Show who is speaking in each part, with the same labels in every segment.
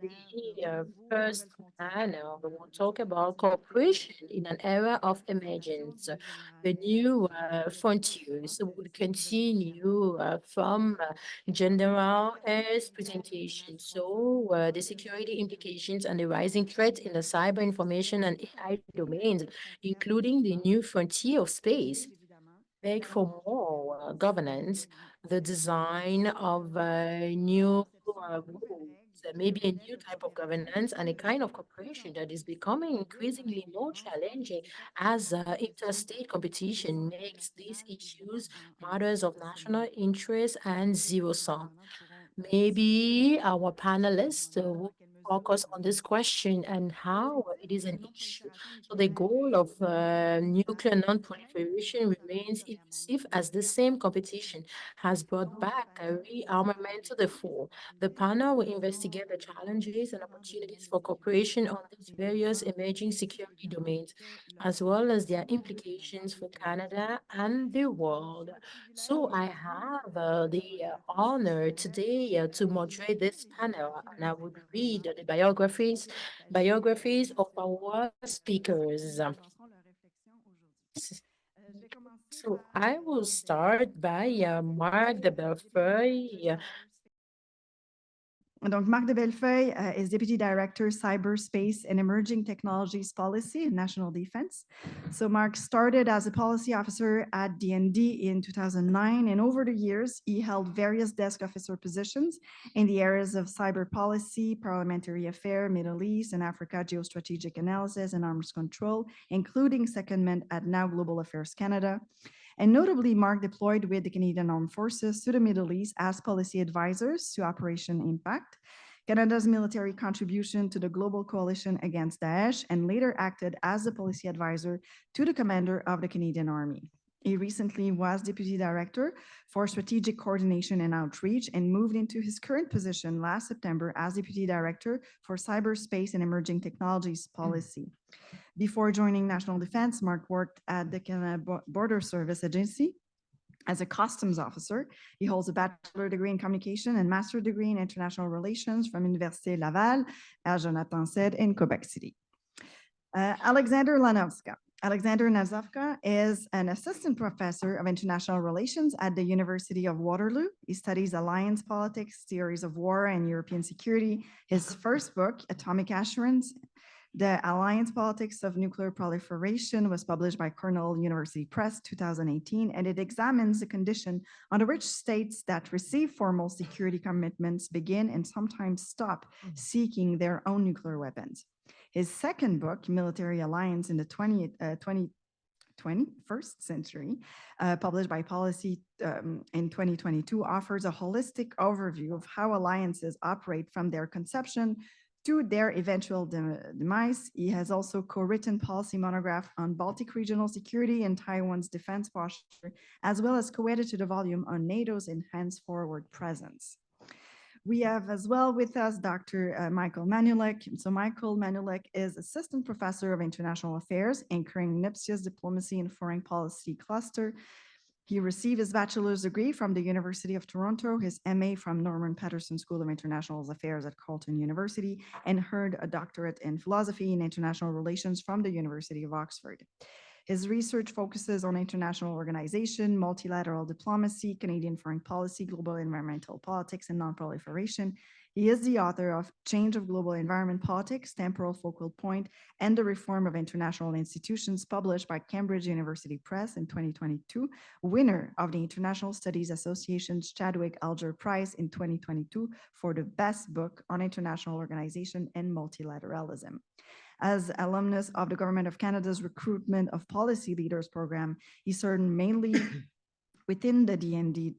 Speaker 1: the first panel, we will talk about cooperation in an era of emergence. The new frontiers will continue from General Air's presentation. So, the security implications and the rising threat in the cyber information and AI domains, including the new frontier of space, beg for more governance, the design of new rules, maybe a new type of governance and a kind of cooperation that is becoming increasingly more challenging as interstate competition makes these issues matters of national interest and zero sum. Maybe our panelists will focus on this question and how it is an issue. So the goal of nuclear non-proliferation remains elusive as the same competition has brought back a rearmament to the fore. The panel will investigate the challenges and opportunities for cooperation on these various emerging security domains, as well as their implications for Canada and the world. So I have the honor today to moderate this panel, and I would read the biographies of our speakers. So I will start by Marc de Bellefeuille.
Speaker 2: Donc, Marc de Bellefeuille is Deputy Director, Cyberspace and Emerging Technologies Policy and National Defense. So Marc started as a policy officer at DND in 2009, and over the years, he held various desk officer positions in the areas of cyber policy, parliamentary affairs, Middle East and Africa, geostrategic analysis and arms control, including secondment at Now Global Affairs Canada. And notably, Marc deployed with the Canadian Armed Forces to the Middle East as policy advisors to Operation Impact, Canada's military contribution to the global coalition against Daesh, and later acted as a policy advisor to the commander of the Canadian Army. He recently was Deputy Director for Strategic Coordination and Outreach and moved into his current position last September as Deputy Director for Cyberspace and Emerging Technologies Policy. Before joining National Defense, Marc worked at the Canada Border Service Agency as a customs officer. He holds a bachelor degree in communication and master degree in international relations from Université Laval, as Jonathan said, in Quebec City. Alexander Lanoszka. Alexander Lanoszka is an assistant professor of international relations at the University of Waterloo. He studies alliance politics, theories of war, and European security. His first book, Atomic Assurance, The Alliance Politics of Nuclear Proliferation, was published by Cornell University Press 2018, and it examines the condition under which states that receive formal security commitments begin and sometimes stop seeking their own nuclear weapons. His second book, Military Alliance in the 21st century, published by Policy in 2022, offers a holistic overview of how alliances operate from their conception to their eventual demise. He has also co-written policy monograph on Baltic regional security and Taiwan's defense posture, as well as co-edited a volume on NATO's enhanced forward presence. We have as well with us Dr. Michael Manulek. So Michael Manulek is Assistant Professor of International Affairs, anchoring NIPSIA's Diplomacy and Foreign Policy Cluster. He received his bachelor's degree from the University of Toronto, his MA from Norman Paterson School of International Affairs at Carleton University, and earned a doctorate in philosophy and international relations from the University of Oxford. His research focuses on international organization, multilateral diplomacy, Canadian foreign policy, global environmental politics, and non-proliferation. He is the author of Change of Global Environment Politics, Temporal Focal Point, and the Reform of International Institutions, published by Cambridge University Press in 2022, winner of the International Studies Association's Chadwick Alger Prize in 2022 for the best book on international organization and multilateralism. As alumnus of the Government of Canada's Recruitment of Policy Leaders program, he served mainly within the DND.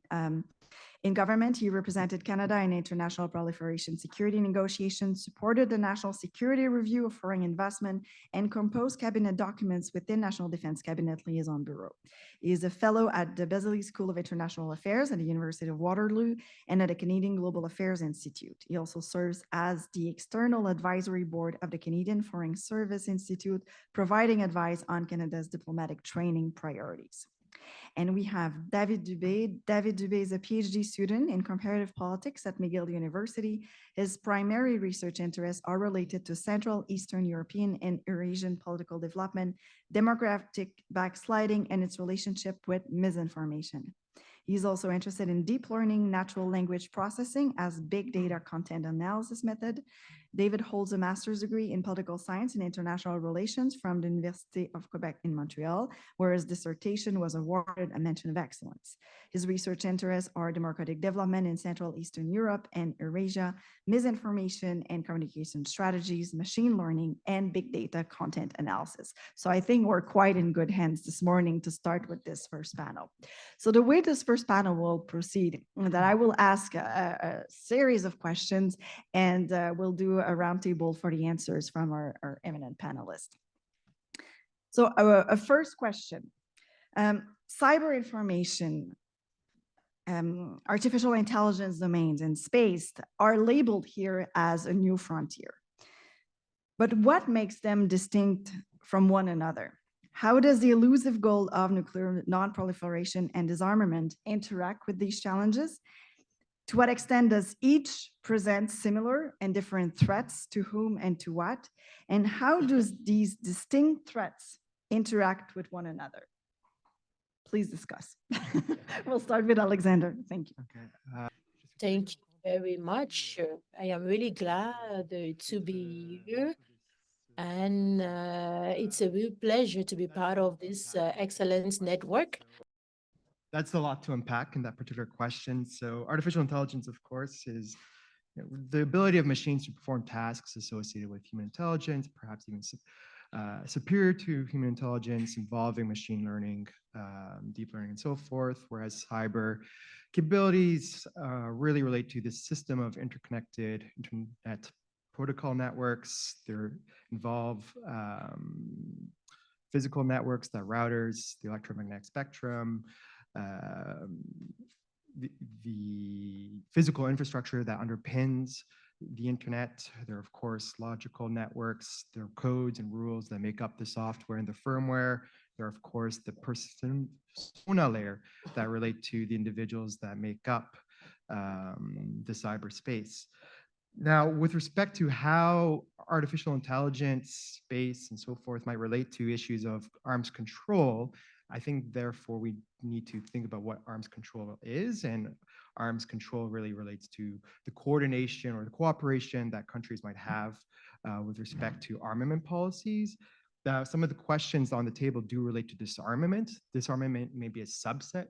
Speaker 2: In government, he represented Canada in international proliferation security negotiations, supported the National Security Review of Foreign Investment, and composed cabinet documents within National Defense Cabinet Liaison Bureau. He is a fellow at the Beasley School of International Affairs at the University of Waterloo and at the Canadian Global Affairs Institute. He also serves as the external advisory board of the Canadian Foreign Service Institute, providing advice on Canada's diplomatic training priorities. And we have David Dubé. David Dubé is a PhD student in comparative politics at McGill University. His primary research interests are related to Central, Eastern European, and Eurasian political development, demographic backsliding, and its relationship with misinformation. He's also interested in deep learning, natural language processing as big data content analysis method. David holds a master's degree in political science and international relations from the Université of Quebec in Montreal, where his dissertation was awarded a mention of excellence. His research interests are democratic development in Central Eastern Europe and Eurasia, misinformation and communication strategies, machine learning, and big data content analysis. So I think we're quite in good hands this morning to start with this first panel. So the way this first panel will proceed, that I will ask a series of questions and we'll do a roundtable for the answers from our eminent panelists. So a first question, cyber information, artificial intelligence domains and space are labeled here as a new frontier. But what makes them distinct from one another? How does the elusive goal of nuclear non-proliferation and disarmament interact with these challenges? To what extent does each present similar and different threats to whom and to what? And how does these distinct threats interact with one another? Please discuss. We'll start with Alexander. Thank you.
Speaker 3: Okay.
Speaker 1: Thank you very much. I am really glad to be here. And it's a real pleasure to be part of this excellence network.
Speaker 3: That's a lot to unpack in that particular question. So artificial intelligence, of course, is the ability of machines to perform tasks associated with human intelligence, perhaps even superior to human intelligence, involving machine learning, deep learning, and so forth, whereas cyber capabilities really relate to this system of interconnected internet protocol networks. They involve physical networks, the routers, the electromagnetic spectrum, the physical infrastructure that underpins the internet. There are, of course, logical networks. There are codes and rules that make up the software and the firmware. There are, of course, the persona layer that relate to the individuals that make up the cyberspace. Now, with respect to how artificial intelligence, space, and so forth might relate to issues of arms control, I think, therefore, we need to think about what arms control is, and arms control really relates to the coordination or the cooperation that countries might have with respect to armament policies. Some of the questions on the table do relate to disarmament. Disarmament may be a subset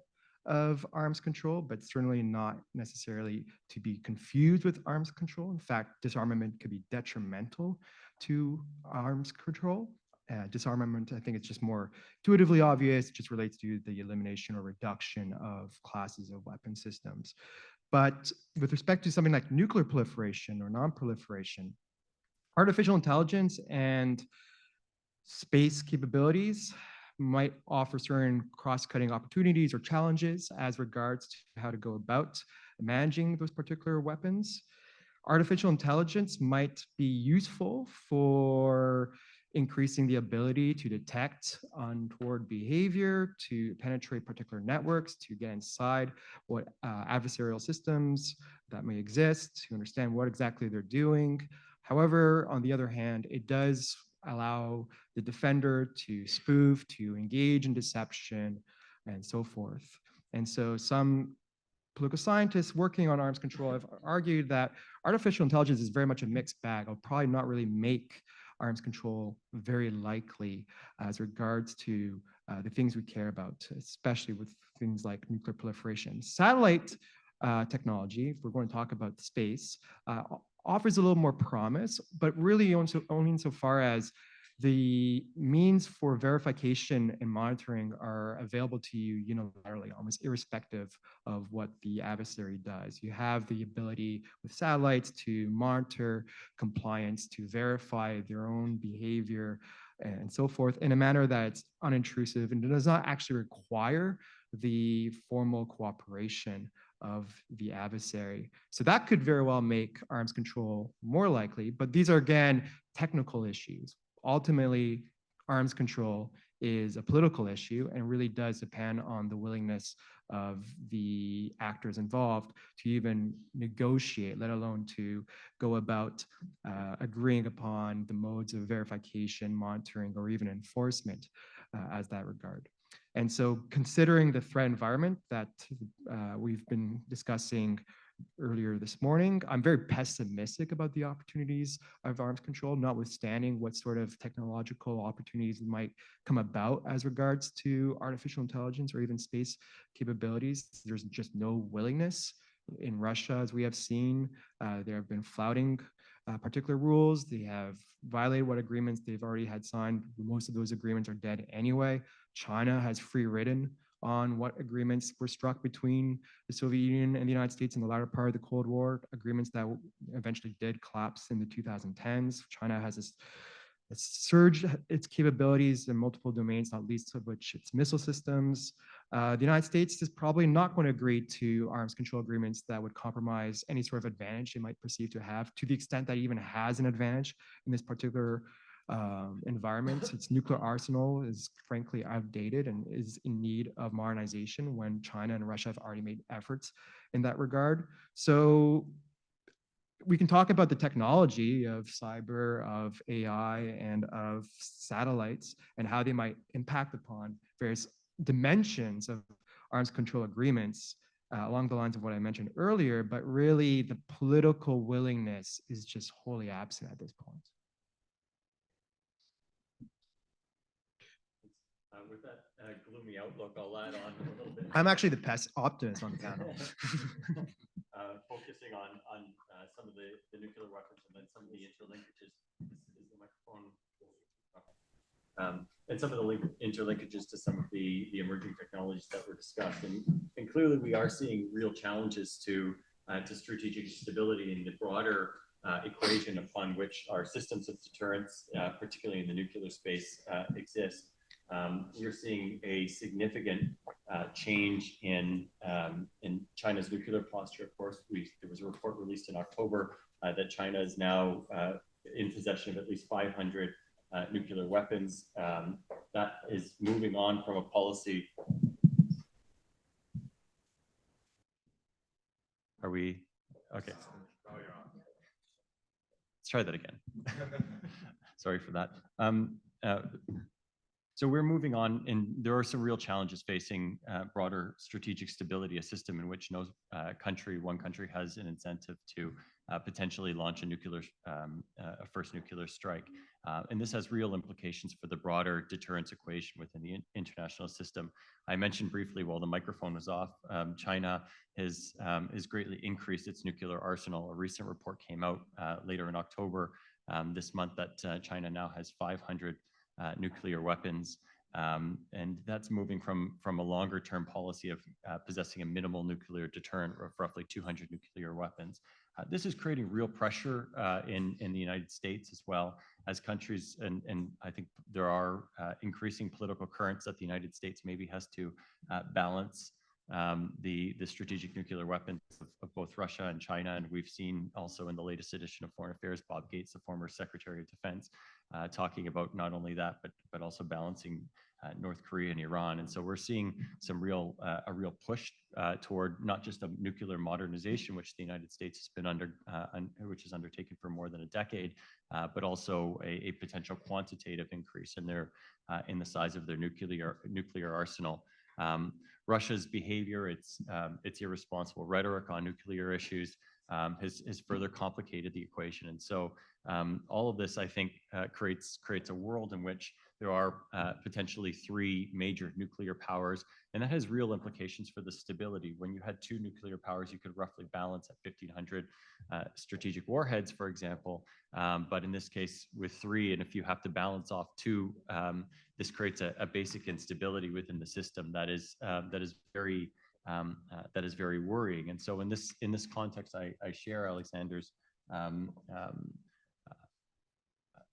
Speaker 3: of arms control, but certainly not necessarily to be confused with arms control. In fact, disarmament could be detrimental to arms control. Disarmament, I think it's just more intuitively obvious. It just relates to the elimination or reduction of classes of weapon systems. But with respect to something like nuclear proliferation or non-proliferation, artificial intelligence and space capabilities might offer certain cross-cutting opportunities or challenges as regards to how to go about managing those particular weapons. Artificial intelligence might be useful for increasing the ability to detect untoward behavior, to penetrate particular networks, to get inside what adversarial systems that may exist, to understand what exactly they're doing. However, on the other hand, it does allow the defender to spoof, to engage in deception, and so forth. And so some political scientists working on arms control have argued that artificial intelligence is very much a mixed bag. It'll probably not really make arms control very likely as regards to the things we care about, especially with things like nuclear proliferation. Satellite technology, if we're going to talk about space, offers a little more promise, but really only insofar as the means for verification and monitoring are available to you unilaterally, almost irrespective of what the adversary does. You have the ability with satellites to monitor compliance, to verify their own behavior, and so forth in a manner that's unintrusive and does not actually require the formal cooperation of the adversary. So that could very well make arms control more likely, but these are, again, technical issues. Ultimately, arms control is a political issue and really does depend on the willingness of the actors involved to even negotiate, let alone to go about agreeing upon the modes of verification, monitoring, or even enforcement as that regard. And so considering the threat environment that we've been discussing earlier this morning, I'm very pessimistic about the opportunities of arms control, notwithstanding what sort of technological opportunities might come about as regards to artificial intelligence or even space capabilities. There's just no willingness in Russia, as we have seen. There have been flouting particular rules. They have violated what agreements they've already had signed. Most of those agreements are dead anyway. China has free ridden on what agreements were struck between the Soviet Union and the United States in the latter part of the Cold War, agreements that eventually did collapse in the 2010s. China has surged its capabilities in multiple domains, not least of which its missile systems. The United States is probably not going to agree to arms control agreements that would compromise any sort of advantage it might perceive to have, to the extent that it even has an advantage in this particular environment. Its nuclear arsenal is frankly outdated and is in need of modernization when China and Russia have already made efforts in that regard. So we can talk about the technology of cyber, of AI, and of satellites and how they might impact upon various dimensions of arms control agreements along the lines of what I mentioned earlier, but really the political willingness is just wholly absent at this point.
Speaker 4: With that gloomy outlook, I'll add on a little bit.
Speaker 3: I'm actually the optimist on the panel.
Speaker 4: Focusing on some of the nuclear weapons and then some of the interlinkages. Is the microphone? And some of the interlinkages to some of the emerging technologies that were discussed. And clearly we are seeing real challenges to strategic stability in the broader equation upon which our systems of deterrence, particularly in the nuclear space, exist. We're seeing a significant change in China's nuclear posture. Of course, there was a report released in October that China is now in possession of at least 500 nuclear weapons. That is moving on from a policy. Are we okay? Let's try that again. Sorry for that. So we're moving on, and there are some real challenges facing broader strategic stability, a system in which no one country has an incentive to potentially launch a first nuclear strike. And this has real implications for the broader deterrence equation within the international system. I mentioned briefly while the microphone was off, China has greatly increased its nuclear arsenal. A recent report came out later in October this month that China now has 500 nuclear weapons, and that's moving from a longer-term policy of possessing a minimal nuclear deterrent of roughly 200 nuclear weapons. This is creating real pressure in the United States as well as countries, and I think there are increasing political currents that the United States maybe has to balance the strategic nuclear weapons of both Russia and China. And we've seen also in the latest edition of Foreign Affairs, Bob Gates, the former Secretary of Defense, talking about not only that, but also balancing North Korea and Iran. And so we're seeing a real push toward not just a nuclear modernization, which the United States has been which is undertaken for more than a decade, but also a potential quantitative increase in the size of their nuclear arsenal. Russia's behavior, its irresponsible rhetoric on nuclear issues has further complicated the equation. And so all of this, I think, creates a world in which there are potentially 3 major nuclear powers, and that has real implications for the stability. When you had 2 nuclear powers, you could roughly balance at 1,500 strategic warheads, for example. But in this case, with 3, and if you have to balance off 2, this creates a basic instability within the system that is very worrying. And so in this context, I share Alexander's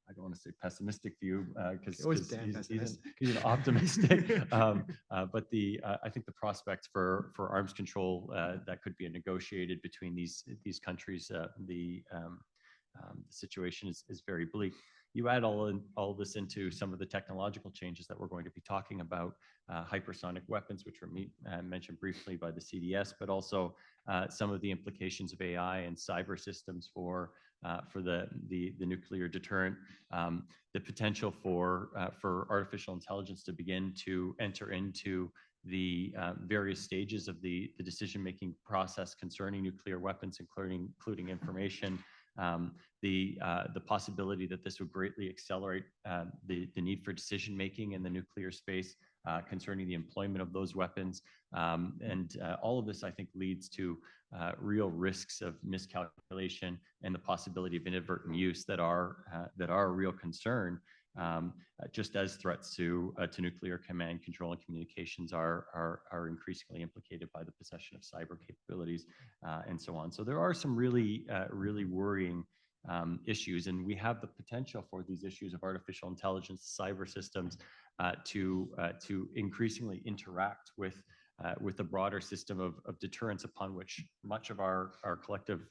Speaker 4: I don't want to say pessimistic view because he's an optimistic. But I think the prospects for arms control that could be negotiated between these countries, the situation is very bleak. you add all this into some of the technological changes that we're going to be talking about, hypersonic weapons, which were mentioned briefly by the CDS, but also some of the implications of AI and cyber systems for the nuclear deterrent, the potential for artificial intelligence to begin to enter into the various stages of the decision-making process concerning nuclear weapons, including information, the possibility that this would greatly accelerate the need for decision-making in the nuclear space concerning the employment of those weapons. And all of this, I think, leads to real risks of miscalculation and the possibility of inadvertent use that are a real concern, just as threats to nuclear command, control, and communications are increasingly implicated by the possession of cyber capabilities, and so on. So there are some really worrying issues, and we have the potential for these issues of artificial intelligence, cyber systems, to increasingly interact with the broader system of deterrence upon which much of our collective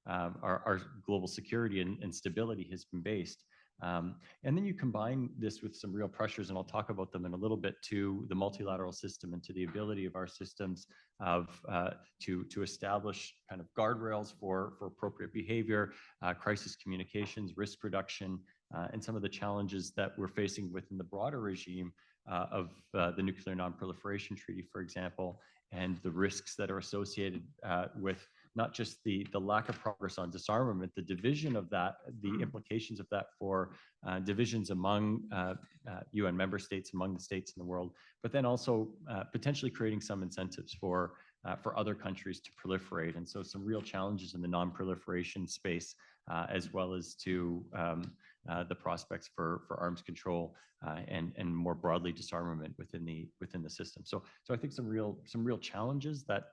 Speaker 4: our global security and stability has been based. And then you combine this with some real pressures, and I'll talk about them in a little bit, to the multilateral system and to the ability of our systems to establish kind of guardrails for appropriate behavior, crisis communications, risk reduction, and some of the challenges that we're facing within the broader regime of the Nuclear Non-Proliferation Treaty, for example, and the risks that are associated with not just the lack of progress on disarmament, the division of that, the implications of that for divisions among UN member states, among the states in the world, but then also potentially creating some incentives for other countries to proliferate. And so some real challenges in the non-proliferation space, as well as to the prospects for arms control and more broadly disarmament within the system. So I think some real challenges that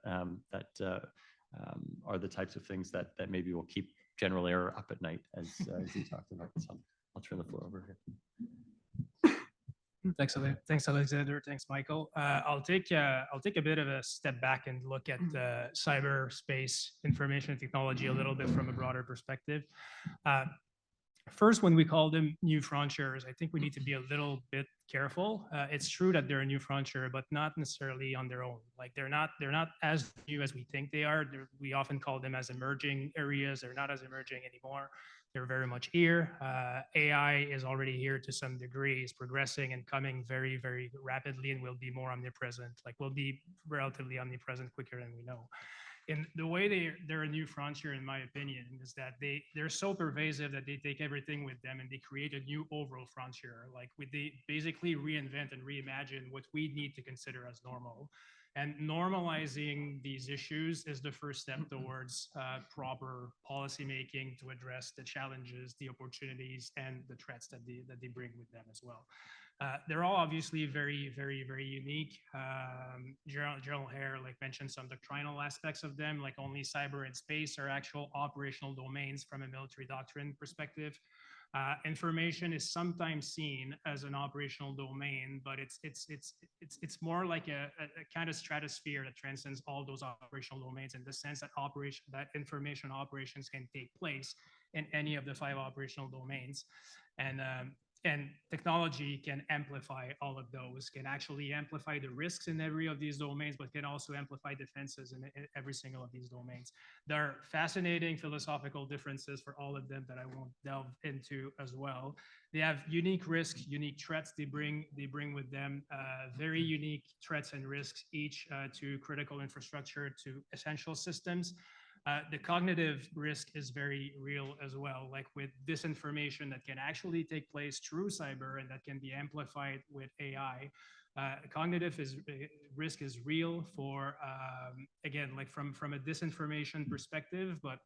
Speaker 4: are the types of things that maybe will keep General Eyre up at night, as he talked about. So I'll turn the floor over here.
Speaker 5: Thanks, Alexander. Thanks, Michael. I'll take a bit of a step back and look at cyberspace information technology a little bit from a broader perspective. First, when we call them new frontiers, I think we need to be a little bit careful. It's true that they're a new frontier, but not necessarily on their own. Like they're not as new as we think they are. We often call them as emerging areas. They're not as emerging anymore. They're very much here. AI is already here to some degree. It's progressing and coming very, very rapidly, and will be more omnipresent. Like will be relatively omnipresent quicker than we know. And the way they're a new frontier, in my opinion, is that they're so pervasive that they take everything with them and they create a new overall frontier. Like they basically reinvent and reimagine what we need to consider as normal. And normalizing these issues is the first step towards proper policymaking to address the challenges, the opportunities, and the threats that they bring with them as well. They're all obviously very, very, very unique. General Eyre mentioned some doctrinal aspects of them, like only cyber and space are actual operational domains from a military doctrine perspective. Information is sometimes seen as an operational domain, but it's more like a kind of stratosphere that transcends all those operational domains, in the sense that information operations can take place in any of the 5 operational domains. And technology can amplify all of those, can actually amplify the risks in every of these domains, but can also amplify defenses in every single of these domains. There are fascinating philosophical differences for all of them that I won't delve into as well. They have unique risks, unique threats they bring with them, very unique threats and risks, each to critical infrastructure, to essential systems. The cognitive risk is very real as well, like with disinformation that can actually take place through cyber and that can be amplified with AI. Cognitive risk is real for, again, like from a disinformation perspective, but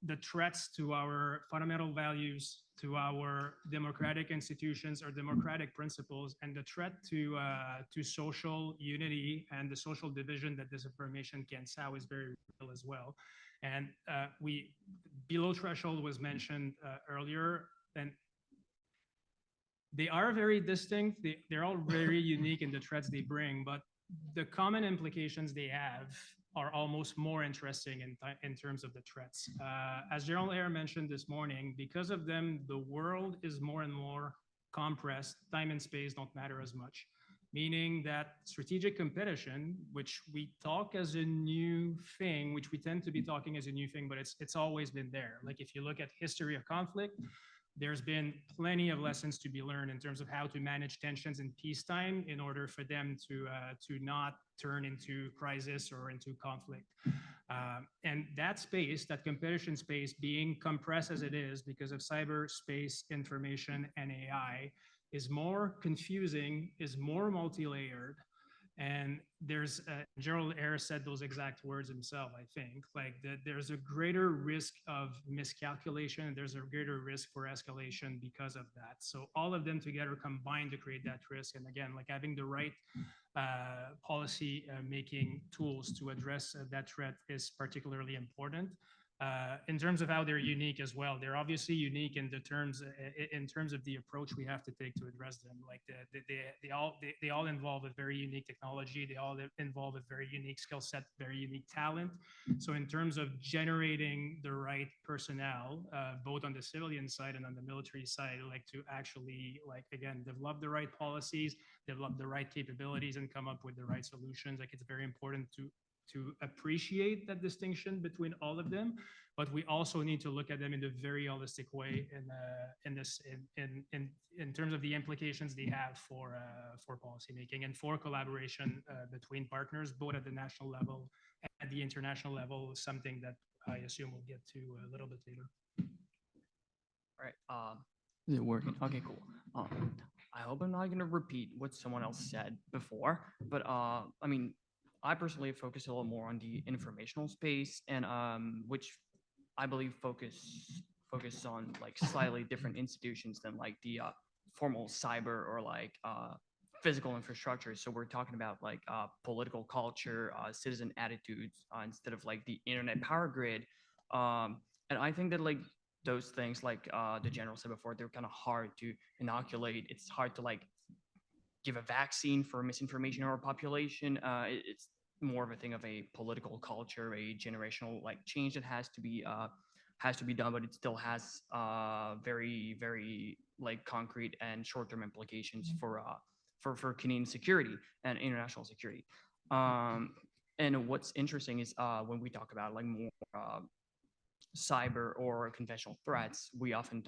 Speaker 5: the threats to our fundamental values, to our democratic institutions or democratic principles, and the threat to social unity and the social division that disinformation can sow is very real as well. And below threshold was mentioned earlier, and they are very distinct. They're all very unique in the threats they bring, but the common implications they have are almost more interesting in terms of the threats. As General Ayer mentioned this morning, because of them, the world is more and more compressed. Time and space don't matter as much, meaning that strategic competition, which we talk as a new thing, which we tend to be talking as a new thing, but it's always been there. Like if you look at history of conflict, there's been plenty of lessons to be learned in terms of how to manage tensions in peacetime in order for them to not turn into crisis or into conflict. And that space, that competition space, being compressed as it is because of cyberspace, information, and AI, is more confusing, is more multi-layered. And there's Gerald Ayer said those exact words himself, I think, like that there's a greater risk of miscalculation and there's a greater risk for escalation because of that. So all of them together combine to create that risk. And again, like having the right policy making tools to address that threat is particularly important. In terms of how they're unique as well, they're obviously unique in terms of the approach we have to take to address them. Like they all involve a very unique technology. They all involve a very unique skill set, very unique talent. So in terms of generating the right personnel, both on the civilian side and on the military side, like to actually again develop the right policies, develop the right capabilities, and come up with the right solutions. Like it's very important to appreciate that distinction between all of them, but we also need to look at them in a very holistic way in terms of the implications they have for policymaking and for collaboration between partners, both at the national level and at the international level, something that I assume we'll get to a little bit later.
Speaker 6: All right. Is it working? Okay, cool. I hope I'm not going to repeat what someone else said before, but I mean, I personally focus a little more on the informational space, and which I believe focus on like slightly different institutions than like the formal cyber or like physical infrastructure. So we're talking about like political culture, citizen attitudes, instead of like the internet power grid. And I think that like those things, like the general said before, they're kind of hard to inoculate. It's hard to like give a vaccine for misinformation in our population. It's more of a thing of a political culture, a generational like change that has to be done, but it still has very, very like concrete and short-term implications for Canadian security and international security. And what's interesting is when we talk about like more cyber or conventional threats, we often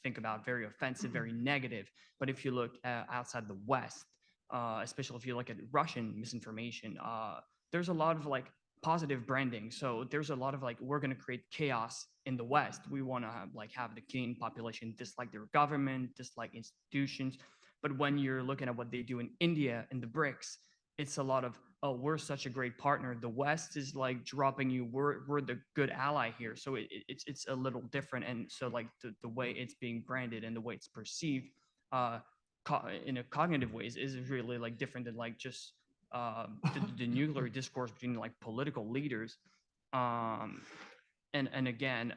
Speaker 6: think about very offensive, very negative. But if you look outside the West, especially if you look at Russian misinformation, there's a lot of like positive branding. So there's a lot of like, we're going to create chaos in the West. We want to have the Canadian population dislike their government, dislike institutions. But when you're looking at what they do in India and the BRICS, it's a lot of, oh, we're such a great partner. The West is like dropping you. We're the good ally here. So it's a little different. And so like the way it's being branded and the way it's perceived in a cognitive ways is really like different than like just the nuclear discourse between like political leaders. And again,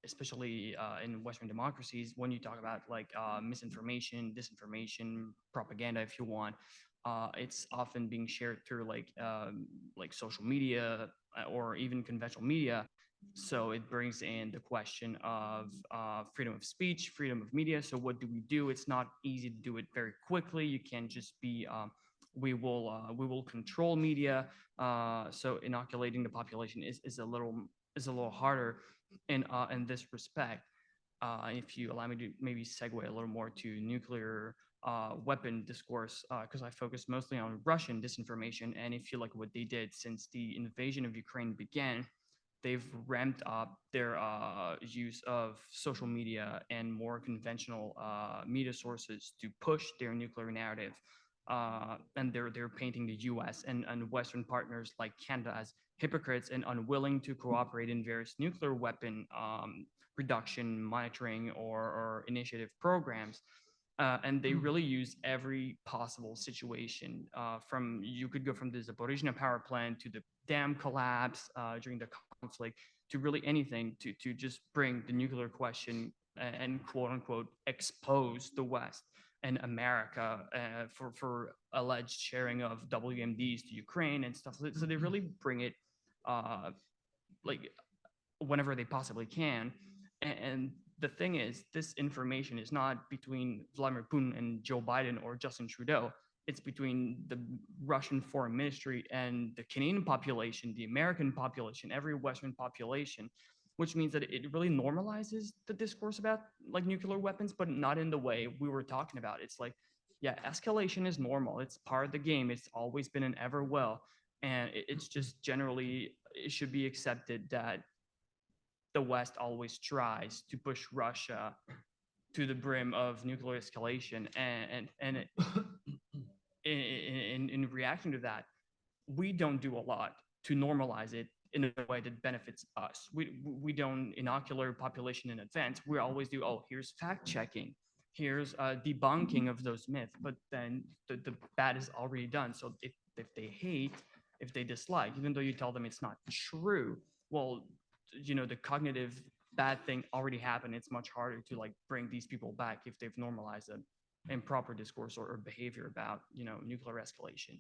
Speaker 6: especially in Western democracies, when you talk about like misinformation, disinformation, propaganda, if you want, it's often being shared through like social media or even conventional media. So it brings in the question of freedom of speech, freedom of media. So what do we do? It's not easy to do it very quickly. You can't just be we will control media. So inoculating the population is a little harder in this respect. If you allow me to maybe segue a little more to nuclear weapon discourse, because I focus mostly on Russian disinformation. And if you look at what they did since the invasion of Ukraine began, they've ramped up their use of social media and more conventional media sources to push their nuclear narrative. And they're painting the U.S. and Western partners like Canada as hypocrites and unwilling to cooperate in various nuclear weapon reduction, monitoring, or initiative programs. And they really use every possible situation. You could go from the Zaporizhzhia power plant to the dam collapse during the conflict to really anything to just bring the nuclear question and quote unquote expose the West. and America for alleged sharing of WMDs to Ukraine and stuff. So they really bring it like whenever they possibly can. And the thing is, this information is not between Vladimir Putin and Joe Biden or Justin Trudeau. It's between the Russian Foreign Ministry and the Canadian population, the American population, every Western population, which means that it really normalizes the discourse about like nuclear weapons, but not in the way we were talking about. It's like, yeah, escalation is normal. It's part of the game. It's always been and ever will. And it's just generally, it should be accepted that the West always tries to push Russia to the brim of nuclear escalation. And in reaction to that, we don't do a lot to normalize it in a way that benefits us. We don't inoculate population in advance. We always do, oh, here's fact checking, here's debunking of those myths, but then the bad is already done. So if they hate, if they dislike, even though you tell them it's not true, well, you know, the cognitive bad thing already happened. It's much harder to like bring these people back if they've normalized an improper discourse or behavior about, you know, nuclear escalation.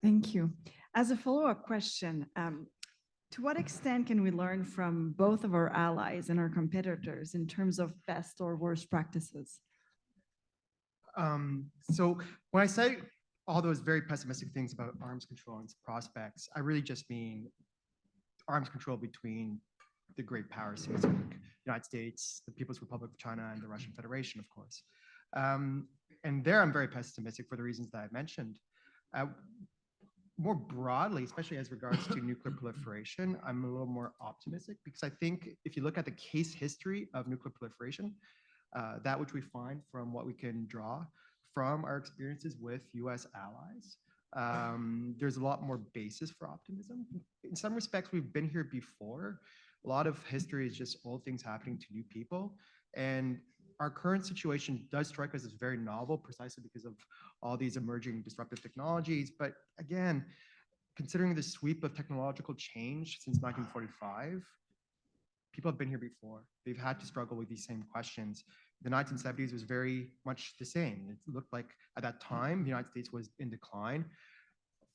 Speaker 2: Thank you. As a follow-up question, to what extent can we learn from both of our allies and our competitors in terms of best or worst practices?
Speaker 3: So when I say all those very pessimistic things about arms control and its prospects, I really just mean arms control between the great powers, so to speak, United States, the People's Republic of China, and the Russian Federation, of course. And there I'm very pessimistic for the reasons that I mentioned. More broadly, especially as regards to nuclear proliferation, I'm a little more optimistic because I think if you look at the case history of nuclear proliferation, that which we find from what we can draw from our experiences with US allies, there's a lot more basis for optimism. In some respects, we've been here before. A lot of history is just old things happening to new people. And our current situation does strike us as very novel precisely because of all these emerging disruptive technologies. But again, considering the sweep of technological change since 1945, people have been here before. They've had to struggle with these same questions. The 1970s was very much the same. It looked like at that time, the United States was in decline.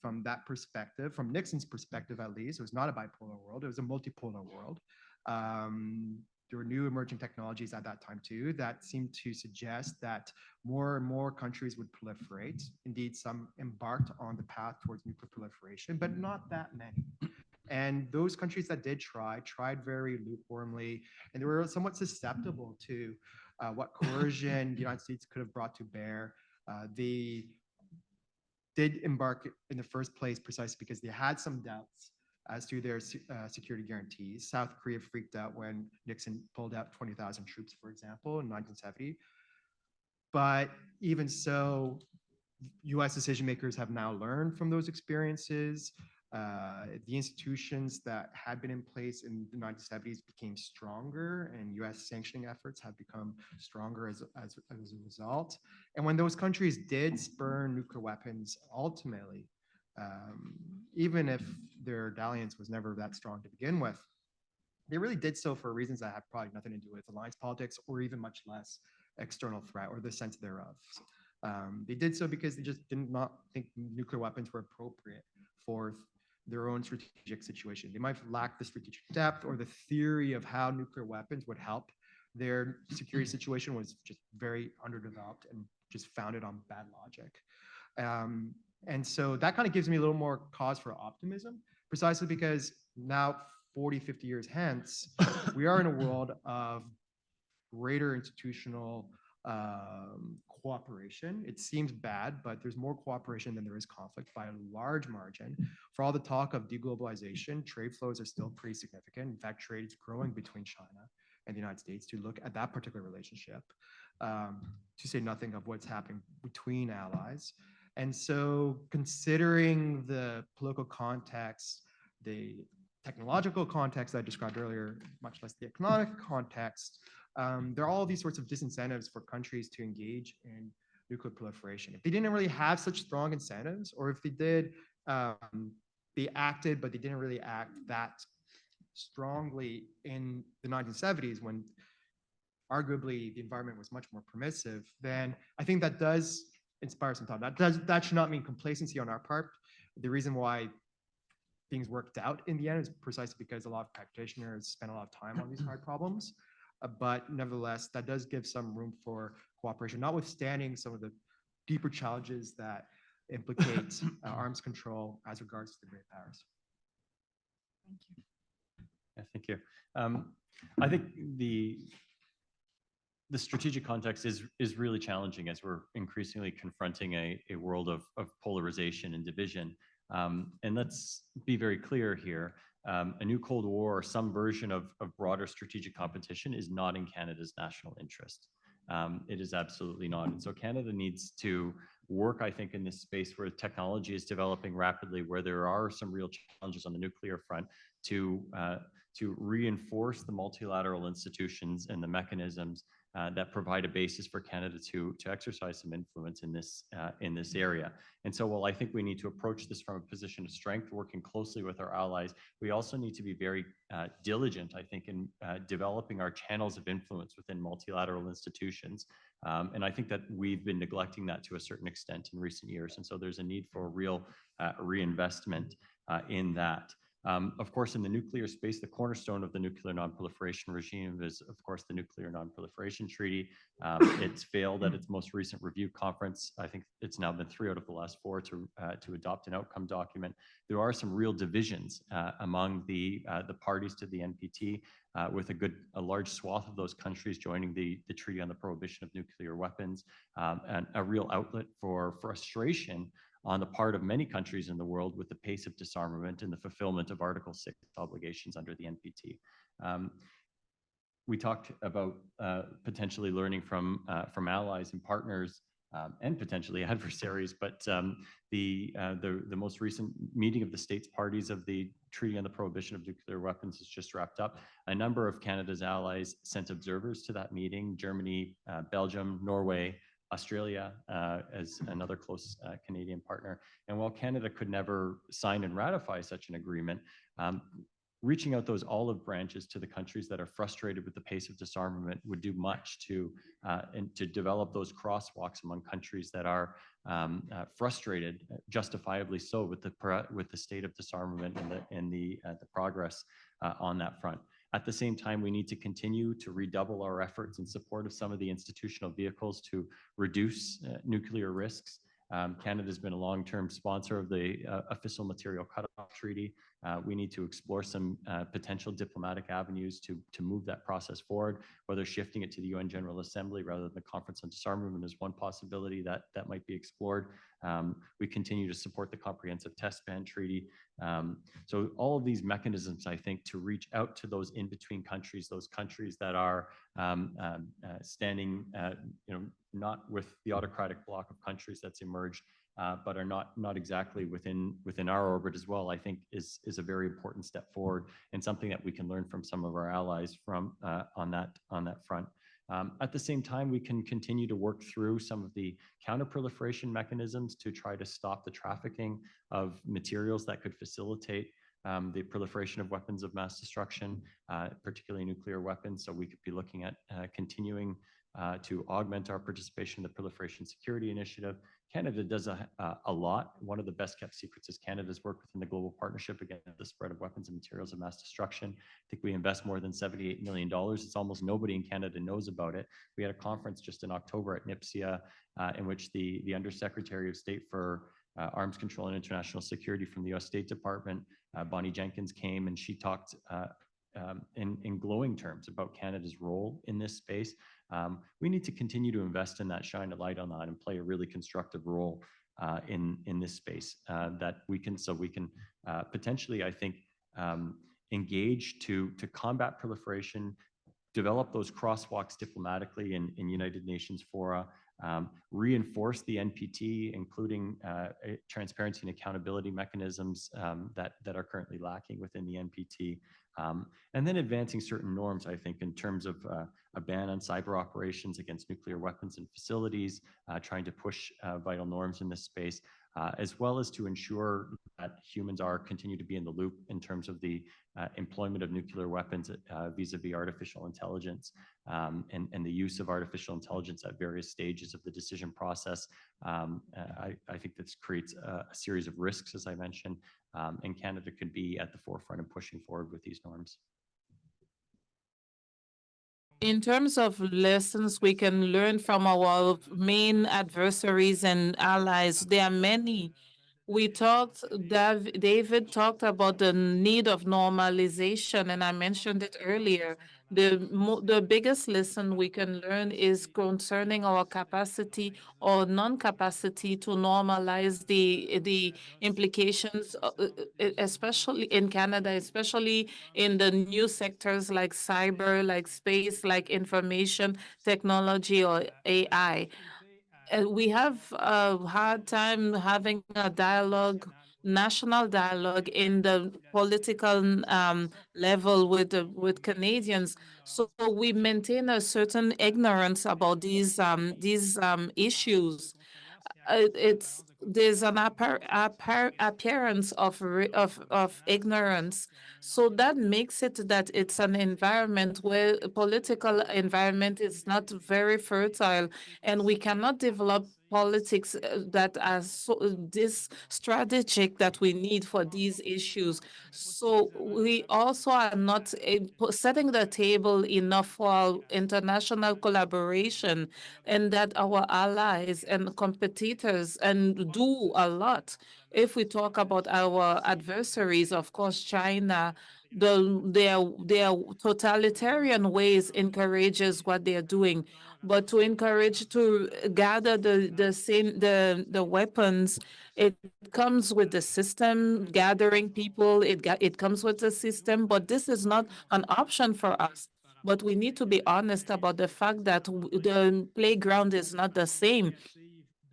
Speaker 3: From that perspective, from Nixon's perspective at least, it was not a bipolar world, it was a multipolar world. There were new emerging technologies at that time too that seemed to suggest that more and more countries would proliferate. Indeed, some embarked on the path towards nuclear proliferation, but not that many. And those countries that did tried very lukewarmly, and they were somewhat susceptible to what coercion the United States could have brought to bear. They did embark in the first place precisely because they had some doubts as to their security guarantees. South Korea freaked out when Nixon pulled out 20,000 troops, for example, in 1970. But even so, US decision makers have now learned from those experiences. The institutions that had been in place in the 1970s became stronger, and US sanctioning efforts have become stronger as a result. And when those countries did spurn nuclear weapons, ultimately, even if their dalliance was never that strong to begin with, they really did so for reasons that have probably nothing to do with alliance politics or even much less external threat or the sense thereof. They did so because they just did not think nuclear weapons were appropriate for their own strategic situation. They might have lacked the strategic depth or the theory of how nuclear weapons would help. Their security situation was just very underdeveloped and just founded on bad logic. And so that kind of gives me a little more cause for optimism, precisely because now 40, 50 years hence, we are in a world of greater institutional cooperation. It seems bad, but there's more cooperation than there is conflict by a large margin. For all the talk of deglobalization, trade flows are still pretty significant. In fact, trade is growing between China and the United States to look at that particular relationship, to say nothing of what's happening between allies. And so considering the political context, the technological context I described earlier, much less the economic context, there are all these sorts of disincentives for countries to engage in nuclear proliferation. If they didn't really have such strong incentives, or if they did, they acted, but they didn't really act that strongly in the 1970s when arguably the environment was much more permissive, then I think that does inspire some thought. That should not mean complacency on our part. The reason why things worked out in the end is precisely because a lot of practitioners spend a lot of time on these hard problems. But nevertheless, that does give some room for cooperation, notwithstanding some of the deeper challenges that implicate arms control as regards to the great powers.
Speaker 2: Thank you.
Speaker 4: Yeah, thank you. I think the strategic context is really challenging as we're increasingly confronting a world of polarization and division. And let's be very clear here. A new Cold War or some version of broader strategic competition is not in Canada's national interest. It is absolutely not. And so Canada needs to work, I think, in this space where technology is developing rapidly, where there are some real challenges on the nuclear front, to reinforce the multilateral institutions and the mechanisms that provide a basis for Canada to exercise some influence in this area. And so while I think we need to approach this from a position of strength, working closely with our allies, we also need to be very diligent, I think, in developing our channels of influence within multilateral institutions. And I think that we've been neglecting that to a certain extent in recent years. And so there's a need for a real reinvestment in that. Of course, in the nuclear space, the cornerstone of the nuclear non-proliferation regime is, of course, the Nuclear Non-Proliferation Treaty. It's failed at its most recent review conference. I think it's now been 3 out of the last 4 to adopt an outcome document. There are some real divisions among the parties to the NPT, with a large swath of those countries joining the Treaty on the Prohibition of Nuclear Weapons, and a real outlet for frustration on the part of many countries in the world with the pace of disarmament and the fulfillment of Article 6 obligations under the NPT. We talked about potentially learning from allies and partners and potentially adversaries, but the most recent meeting of the states parties of the Treaty on the Prohibition of Nuclear Weapons has just wrapped up. A number of Canada's allies sent observers to that meeting: Germany, Belgium, Norway, Australia as another close Canadian partner. And while Canada could never sign and ratify such an agreement, reaching out those olive branches to the countries that are frustrated with the pace of disarmament would do much to develop those crosswalks among countries that are frustrated, justifiably so, with the state of disarmament and the progress on that front. At the same time, we need to continue to redouble our efforts in support of some of the institutional vehicles to reduce nuclear risks. Canada's been a long-term sponsor of the Fissile Material Cutoff Treaty. We need to explore some potential diplomatic avenues to move that process forward, whether shifting it to the UN General Assembly rather than the Conference on Disarmament is one possibility that might be explored. We continue to support the Comprehensive Test Ban Treaty. So all of these mechanisms, I think, to reach out to those in-between countries, those countries that are standing, not with the autocratic bloc of countries that's emerged, but are not exactly within our orbit as well, I think is a very important step forward and something that we can learn from some of our allies from on that front. At the same time, we can continue to work through some of the counter-proliferation mechanisms to try to stop the trafficking of materials that could facilitate the proliferation of weapons of mass destruction, particularly nuclear weapons. So we could be looking at continuing to augment our participation in the Proliferation Security Initiative. Canada does a lot. One of the best kept secrets is Canada's work within the Global Partnership Against the Spread of Weapons and Materials of Mass Destruction. I think we invest more than $78 million. It's almost nobody in Canada knows about it. We had a conference just in October at NIPSIA in which the Undersecretary of State for Arms Control and International Security from the US State Department, Bonnie Jenkins, came, and she talked in glowing terms about Canada's role in this space. We need to continue to invest in that, shine a light on that, and play a really constructive role in this space that we can potentially, I think, engage to combat proliferation, develop those crosswalks diplomatically in United Nations fora, reinforce the NPT, including transparency and accountability mechanisms that are currently lacking within the NPT, and then advancing certain norms, I think, in terms of a ban on cyber operations against nuclear weapons and facilities, trying to push vital norms in this space, as well as to ensure humans are continue to be in the loop in terms of the employment of nuclear weapons vis-a-vis artificial intelligence, and the use of artificial intelligence at various stages of the decision process. I think this creates a series of risks, as I mentioned, and Canada could be at the forefront of pushing forward with these norms.
Speaker 7: In terms of lessons we can learn from our main adversaries and allies, there are many. David talked about the need of normalization, and I mentioned it earlier. The biggest lesson we can learn is concerning our capacity or non-capacity to normalize the implications, especially in Canada, especially in the new sectors like cyber, like space, like information technology or AI. We have a hard time having a dialogue, national dialogue in the political level with Canadians. So we maintain a certain ignorance about these issues. There's an appearance of ignorance. So that makes it that it's an environment where political environment is not very fertile, and we cannot develop politics that are this strategic that we need for these issues. So we also are not setting the table enough for international collaboration, and that our allies and competitors and do a lot. If we talk about our adversaries, of course, China, their totalitarian ways encourages what they're doing. But to encourage to gather the weapons, it comes with the system, gathering people, it comes with the system, but this is not an option for us. But we need to be honest about the fact that the playground is not the same.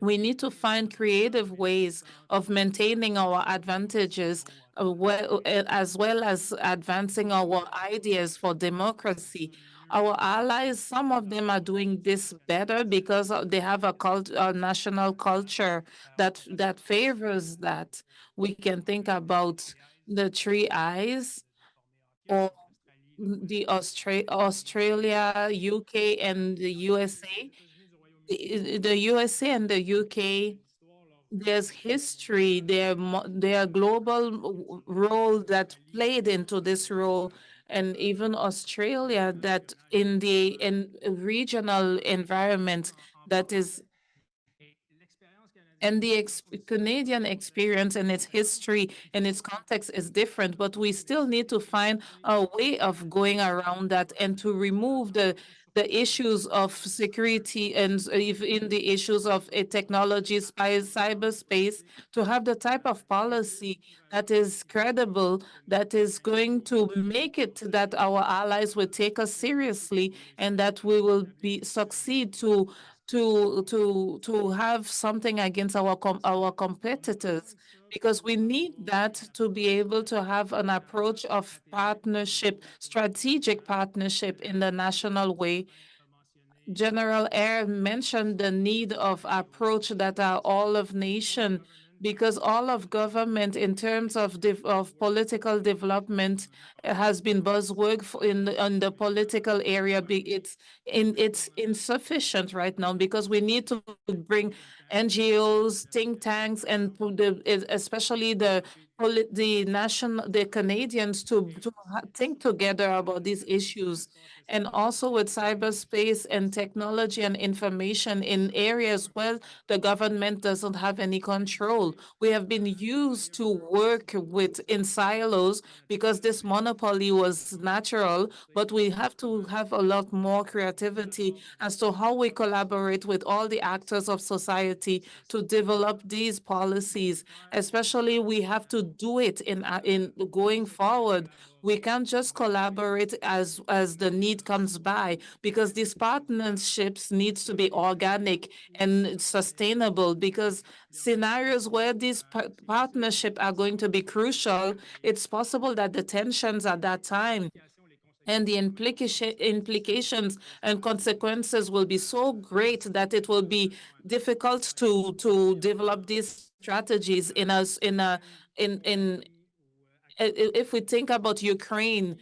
Speaker 7: We need to find creative ways of maintaining our advantages, as well as advancing our ideas for democracy. Our allies, some of them are doing this better because they have a national culture that favors that. We can think about the Three Eyes, or the Australia, UK, and the USA. The USA and the UK, there's history, their global role that played into this role, and even Australia that in regional environment that is, and the Canadian experience and its history and its context is different, but we still need to find a way of going around that and to remove the issues of security and even the issues of technology, cyberspace, to have the type of policy that is credible, that is going to make it that our allies will take us seriously, and that we will succeed to have something against our competitors, because we need that to be able to have an approach of partnership, strategic partnership in the national way. General Eyre mentioned the need of approach that are all of nation, because all of government in terms of political development has been buzzword in the political area. It's insufficient right now, because we need to bring NGOs, think tanks, and especially the Canadians to think together about these issues. And also with cyberspace and technology and information in areas where the government doesn't have any control. We have been used to work in silos because this monopoly was natural, but we have to have a lot more creativity as to how we collaborate with all the actors of society to develop these policies. Especially, we have to do it in going forward. We can't just collaborate as the need comes by, because these partnerships needs to be organic and sustainable, because scenarios where these partnerships are going to be crucial, it's possible that the tensions at that time and the implications and consequences will be so great that it will be difficult to develop these strategies in us if we think about Ukraine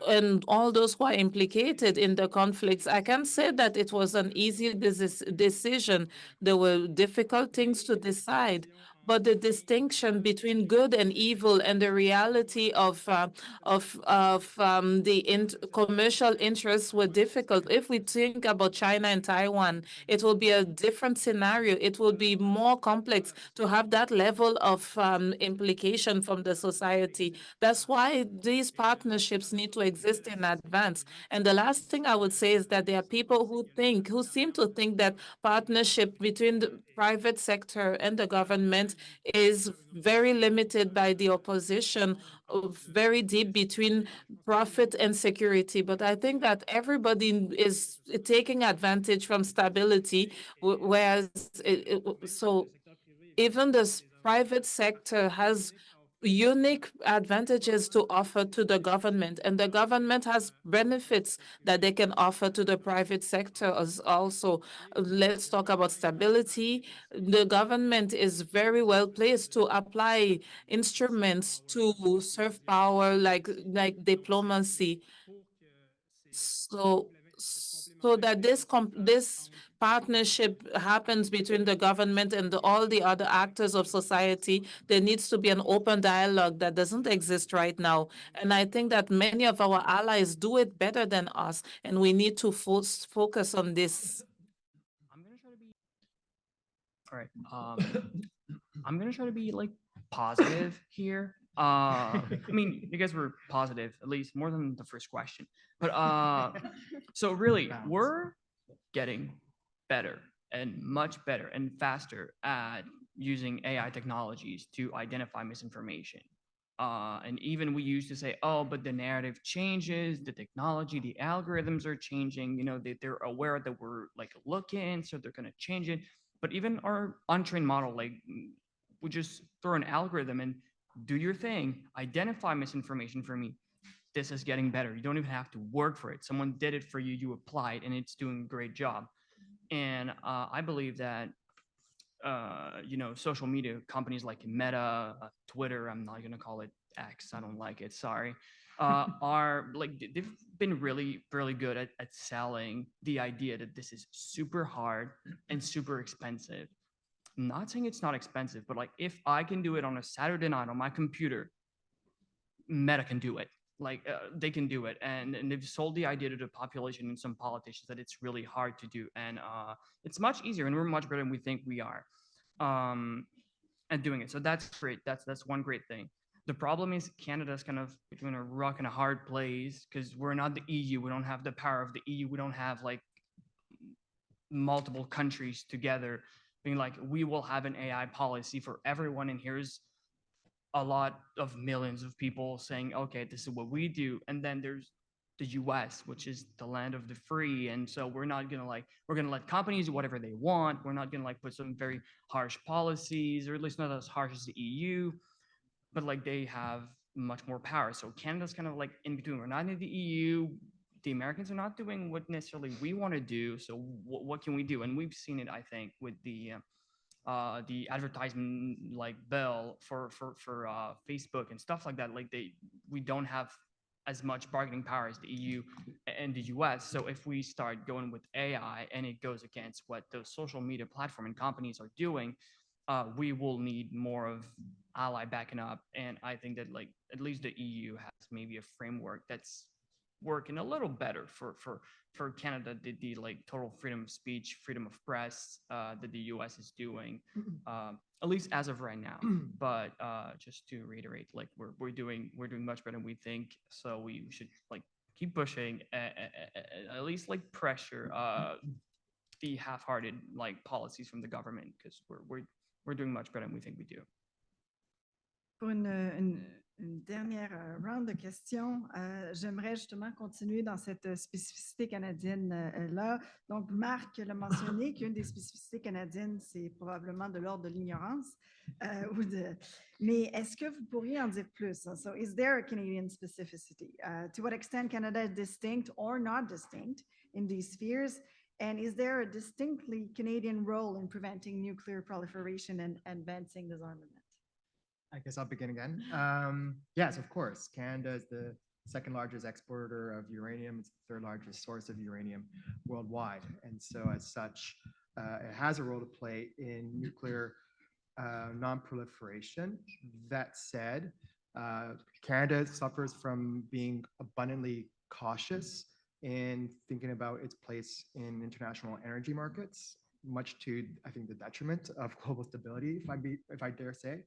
Speaker 7: and all those who are implicated in the conflicts, I can say that it was an easy decision. There were difficult things to decide, but the distinction between good and evil and the reality of commercial interests were difficult. If we think about China and Taiwan, it will be a different scenario. It will be more complex to have that level of implication from the society. That's why these partnerships need to exist in advance. And the last thing I would say is that there are people who seem to think that partnership between the private sector and the government is very limited by the opposition, very deep between profit and security. But I think that everybody is taking advantage from stability, whereas so even the private sector has unique advantages to offer to the government, and the government has benefits that they can offer to the private sector as also. Let's talk about stability. The government is very well placed to apply instruments to serve power like diplomacy. So that this partnership happens between the government and all the other actors of society, there needs to be an open dialogue that doesn't exist right now. And I think that many of our allies do it better than us, and we need to focus on this.
Speaker 6: I'm gonna try to be all right. I'm gonna try to be like positive here. I mean, you guys were positive, at least more than the first question. But so really, we're getting better and much better and faster at using AI technologies to identify misinformation. And even we used to say, oh, but the narrative changes, the technology, the algorithms are changing. You know, they're aware that we're like looking, so they're gonna change it. But even our untrained model, like we just throw an algorithm and do your thing, identify misinformation for me. This is getting better. You don't even have to work for it. Someone did it for you, you applied, and it's doing a great job. And I believe that you know, social media companies like Meta, Twitter, I'm not gonna call it X, I don't like it, sorry, are like they've been really, really good at selling the idea that this is super hard and super expensive. I'm not saying it's not expensive, but like if I can do it on a Saturday night on my computer, Meta can do it. Like they can do it, and they've sold the idea to the population and some politicians that it's really hard to do, and it's much easier, and we're much better than we think we are at doing it. So that's great. That's one great thing. The problem is Canada's kind of between a rock and a hard place because we're not the EU. We don't have the power of the EU. We don't have like multiple countries together being like, we will have an AI policy for everyone, and here's a lot of millions of people saying, okay, this is what we do. And then there's the US, which is the land of the free. And so we're not gonna like, we're gonna let companies do whatever they want. We're not gonna like put some very harsh policies, or at least not as harsh as the EU, but like they have much more power. So Canada's kind of like in between. We're not in the EU. The Americans are not doing what necessarily we want to do. So what can we do? And we've seen it, I think, with the advertisement like bill for Facebook and stuff like that. Like we don't have as much bargaining power as the EU and the US. So if we start going with AI and it goes against what those social media platform and companies are doing, we will need more of ally backing up. And I think that like at least the EU has maybe a framework that's working a little better for Canada, the like total freedom of speech, freedom of press that the US is doing, at least as of right now. But just to reiterate, like we're doing much better than we think. So we should like keep pushing, at least like pressure the half-hearted like policies from the government, because we're doing much better than we think we do.
Speaker 2: Pour une Une dernière round de questions. J'aimerais justement continuer dans cette spécificité canadienne-là. Donc, Marc l'a mentionné qu'une des spécificités canadiennes, c'est probablement de l'ordre de l'ignorance. Mais est-ce que vous pourriez en dire plus? So, is there a Canadian specificity? To what extent Canada is distinct or not distinct in these spheres? And is there a distinctly Canadian role in preventing nuclear proliferation and advancing disarmament?
Speaker 3: I guess I'll begin again. Yes, of course. Canada is the second largest exporter of uranium. It's the third largest source of uranium worldwide. And so as such, it has a role to play in nuclear non-proliferation. That said, Canada suffers from being abundantly cautious in thinking about its place in international energy markets, much to, I think, the detriment of global stability, if I dare say.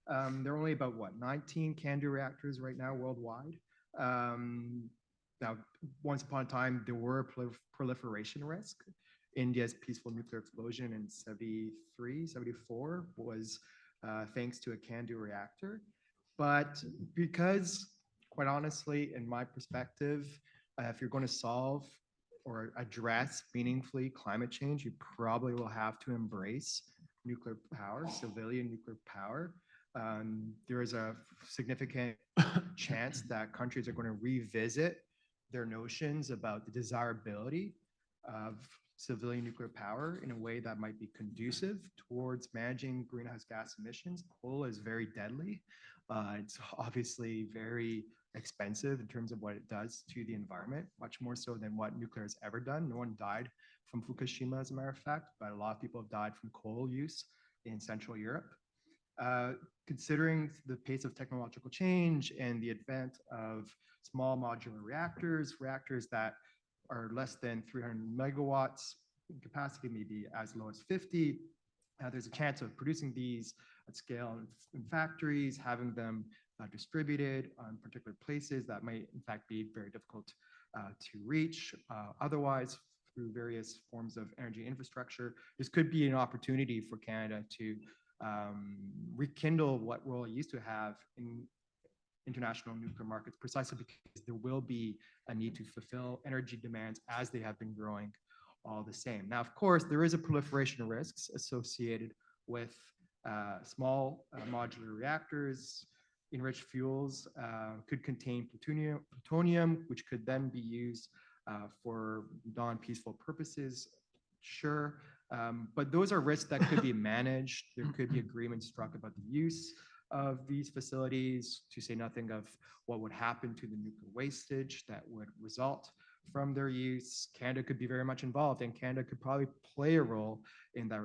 Speaker 3: There are only about, 19 CANDU reactors right now worldwide. Now, once upon a time, there were a proliferation risk. India's peaceful nuclear explosion in 73, 74 was thanks to a CANDU reactor. But because, quite honestly, in my perspective, if you're going to solve or address meaningfully climate change, you probably will have to embrace nuclear power, civilian nuclear power. There is a significant chance that countries are going to revisit their notions about the desirability of civilian nuclear power in a way that might be conducive towards managing greenhouse gas emissions. Coal is very deadly. It's obviously very expensive in terms of what it does to the environment, much more so than what nuclear has ever done. No one died from Fukushima, as a matter of fact, but a lot of people have died from coal use in Central Europe. Considering the pace of technological change and the advent of small modular reactors, reactors that are less than 300 megawatts in capacity, maybe as low as 50, there's a chance of producing these at scale in factories, having them distributed on particular places that might in fact be very difficult to reach. Otherwise, through various forms of energy infrastructure, this could be an opportunity for Canada to rekindle what role it used to have in international nuclear markets, precisely because there will be a need to fulfill energy demands as they have been growing all the same. Now, of course, there is a proliferation of risks associated with small modular reactors. Enriched fuels could contain plutonium, which could then be used for non-peaceful purposes. Sure. But those are risks that could be managed. There could be agreements struck about the use of these facilities, to say nothing of what would happen to the nuclear wastage that would result from their use. Canada could be very much involved, and Canada could probably play a role in that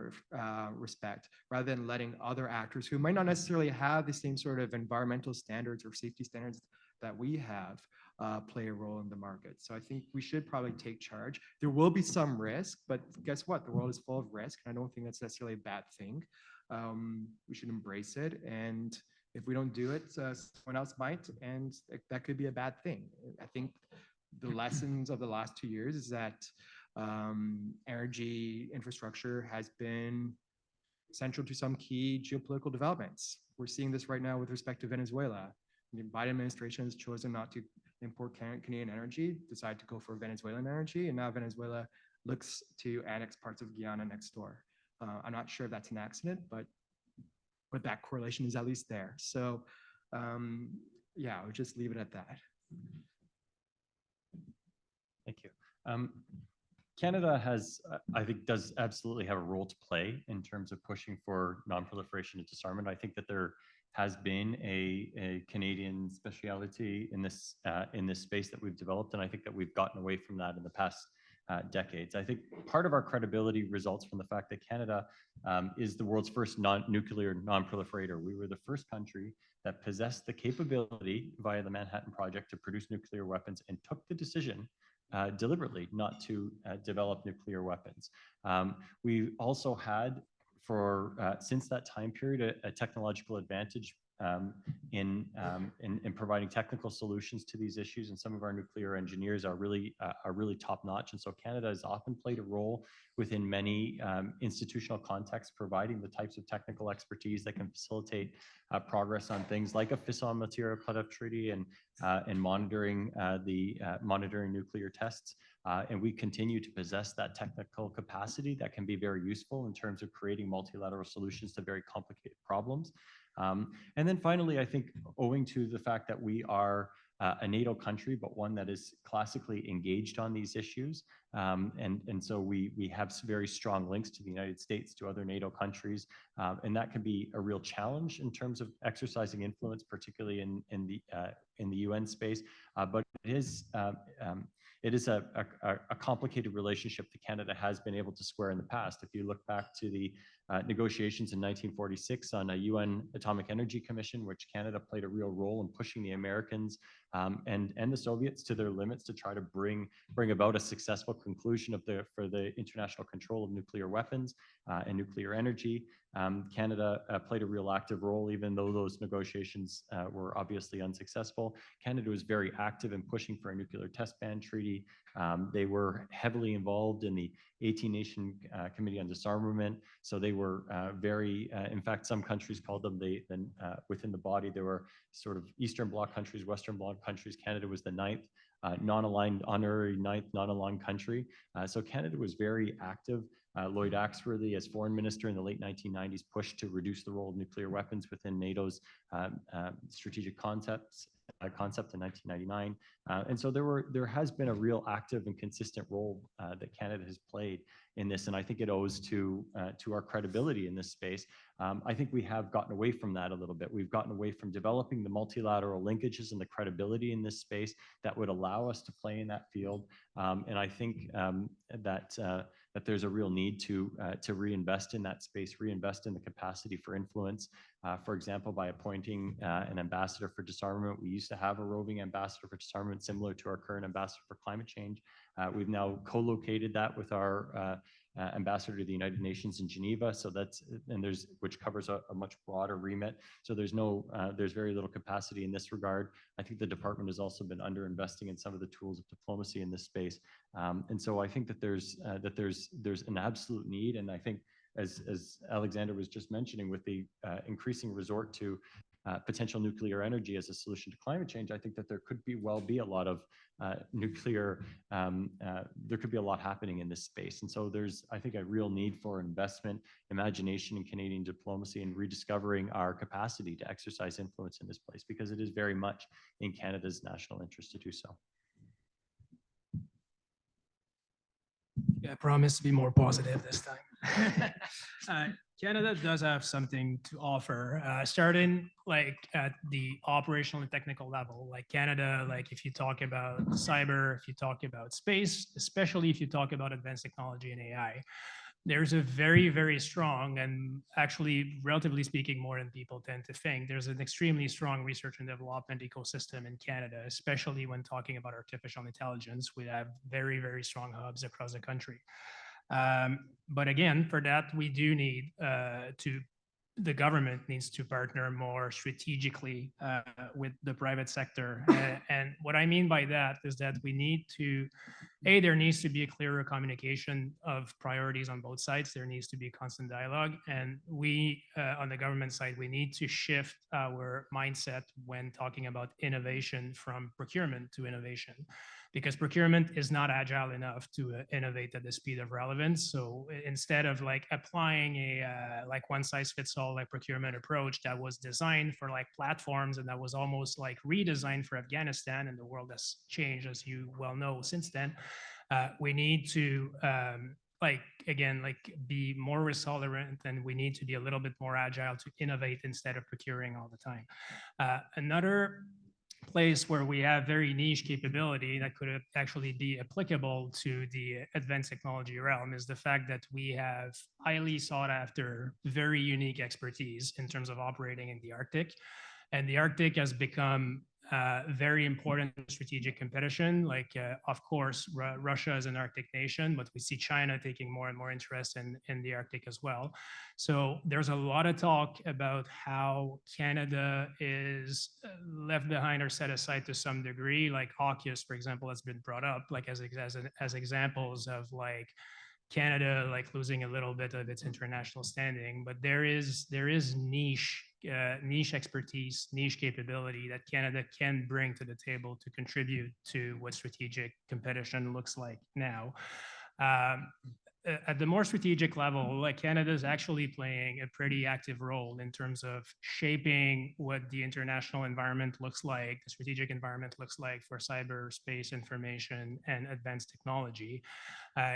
Speaker 3: respect, rather than letting other actors who might not necessarily have the same sort of environmental standards or safety standards that we have play a role in the market. So I think we should probably take charge. There will be some risk, but guess what? The world is full of risk, and I don't think that's necessarily a bad thing. We should embrace it, and if we don't do it, someone else might, and that could be a bad thing. I think the lessons of the last 2 years is that energy infrastructure has been central to some key geopolitical developments. We're seeing this right now with respect to Venezuela. The Biden administration has chosen not to import Canadian energy, decided to go for Venezuelan energy, and now Venezuela looks to annex parts of Guyana next door. I'm not sure if that's an accident, but that correlation is at least there. So yeah, I would just leave it at that.
Speaker 4: Thank you. Canada has, I think, does absolutely have a role to play in terms of pushing for non-proliferation and disarmament. I think that there has been a Canadian speciality in this space that we've developed, and I think that we've gotten away from that in the past decades. I think part of our credibility results from the fact that Canada is the world's first nuclear non-proliferator. We were the first country that possessed the capability via the Manhattan Project to produce nuclear weapons and took the decision deliberately not to develop nuclear weapons. We also had, since that time period, a technological advantage in providing technical solutions to these issues, and some of our nuclear engineers are really top notch. And so Canada has often played a role within many institutional contexts, providing the types of technical expertise that can facilitate progress on things like a fissile material cutoff treaty and monitoring monitoring nuclear tests. And we continue to possess that technical capacity that can be very useful in terms of creating multilateral solutions to very complicated problems. And then finally, I think owing to the fact that we are a NATO country, but one that is classically engaged on these issues. And so we have very strong links to the United States, to other NATO countries, and that can be a real challenge in terms of exercising influence, particularly in the UN space. But it is a complicated relationship that Canada has been able to square in the past. If you look back to the negotiations in 1946 on a UN Atomic Energy Commission, which Canada played a real role in pushing the Americans and the Soviets to their limits to try to bring about a successful conclusion for the international control of nuclear weapons and nuclear energy. Canada played a real active role, even though those negotiations were obviously unsuccessful. Canada was very active in pushing for a nuclear test ban treaty. They were heavily involved in the 18-nation Committee on Disarmament. So they were in fact, some countries called them within the body, there were sort of Eastern Bloc countries, Western Bloc countries. Canada was the ninth non-aligned, honorary ninth non-aligned country. So Canada was very active. Lloyd Axworthy, as foreign minister in the late 1990s, pushed to reduce the role of nuclear weapons within NATO's strategic concept in 1999. And so there has been a real active and consistent role that Canada has played in this, and I think it owes to our credibility in this space. I think we have gotten away from that a little bit. We've gotten away from developing the multilateral linkages and the credibility in this space that would allow us to play in that field. And I think that there's a real need to reinvest in that space, reinvest in the capacity for influence. For example, by appointing an ambassador for disarmament. We used to have a roving ambassador for disarmament similar to our current ambassador for climate change. We've now co-located that with our ambassador to the United Nations in Geneva. So which covers a much broader remit. So there's very little capacity in this regard. I think the department has also been underinvesting in some of the tools of diplomacy in this space. And so I think that there's an absolute need. And I think as Alexander was just mentioning, with the increasing resort to potential nuclear energy as a solution to climate change, I think that there could be a lot of nuclear, there could be a lot happening in this space. And so there's, I think, a real need for investment, imagination in Canadian diplomacy, and rediscovering our capacity to exercise influence in this place, because it is very much in Canada's national interest to do so.
Speaker 5: Yeah, I promise to be more positive this time. Canada does have something to offer, starting like at the operational and technical level. Like Canada, like if you talk about cyber, if you talk about space, especially if you talk about advanced technology and AI, there's a very, very strong, and actually, relatively speaking, more than people tend to think, there's an extremely strong research and development ecosystem in Canada, especially when talking about artificial intelligence. We have very, very strong hubs across the country. But again, for that, we do need the government needs to partner more strategically with the private sector. And what I mean by that is that we need to, there needs to be a clearer communication of priorities on both sides. There needs to be constant dialogue. And we, on the government side, we need to shift our mindset when talking about innovation from procurement to innovation, because procurement is not agile enough to innovate at the speed of relevance. So instead of like applying a like one size fits all like procurement approach that was designed for like platforms and that was almost like redesigned for Afghanistan, and the world has changed, as you well know, since then, we need to be more risk tolerant, and we need to be a little bit more agile to innovate instead of procuring all the time. Another place where we have very niche capability that could actually be applicable to the advanced technology realm is the fact that we have highly sought after, very unique expertise in terms of operating in the Arctic. And the Arctic has become very important strategic competition. Like, of course, Russia is an Arctic nation, but we see China taking more and more interest in the Arctic as well. So there's a lot of talk about how Canada is left behind or set aside to some degree. Like AUKUS, for example, has been brought up like as examples of like Canada like losing a little bit of its international standing, but there is niche expertise, niche capability that Canada can bring to the table to contribute to what strategic competition looks like now. At the more strategic level, like Canada is actually playing a pretty active role in terms of shaping what the international environment looks like, the strategic environment looks like for cyberspace information and advanced technology.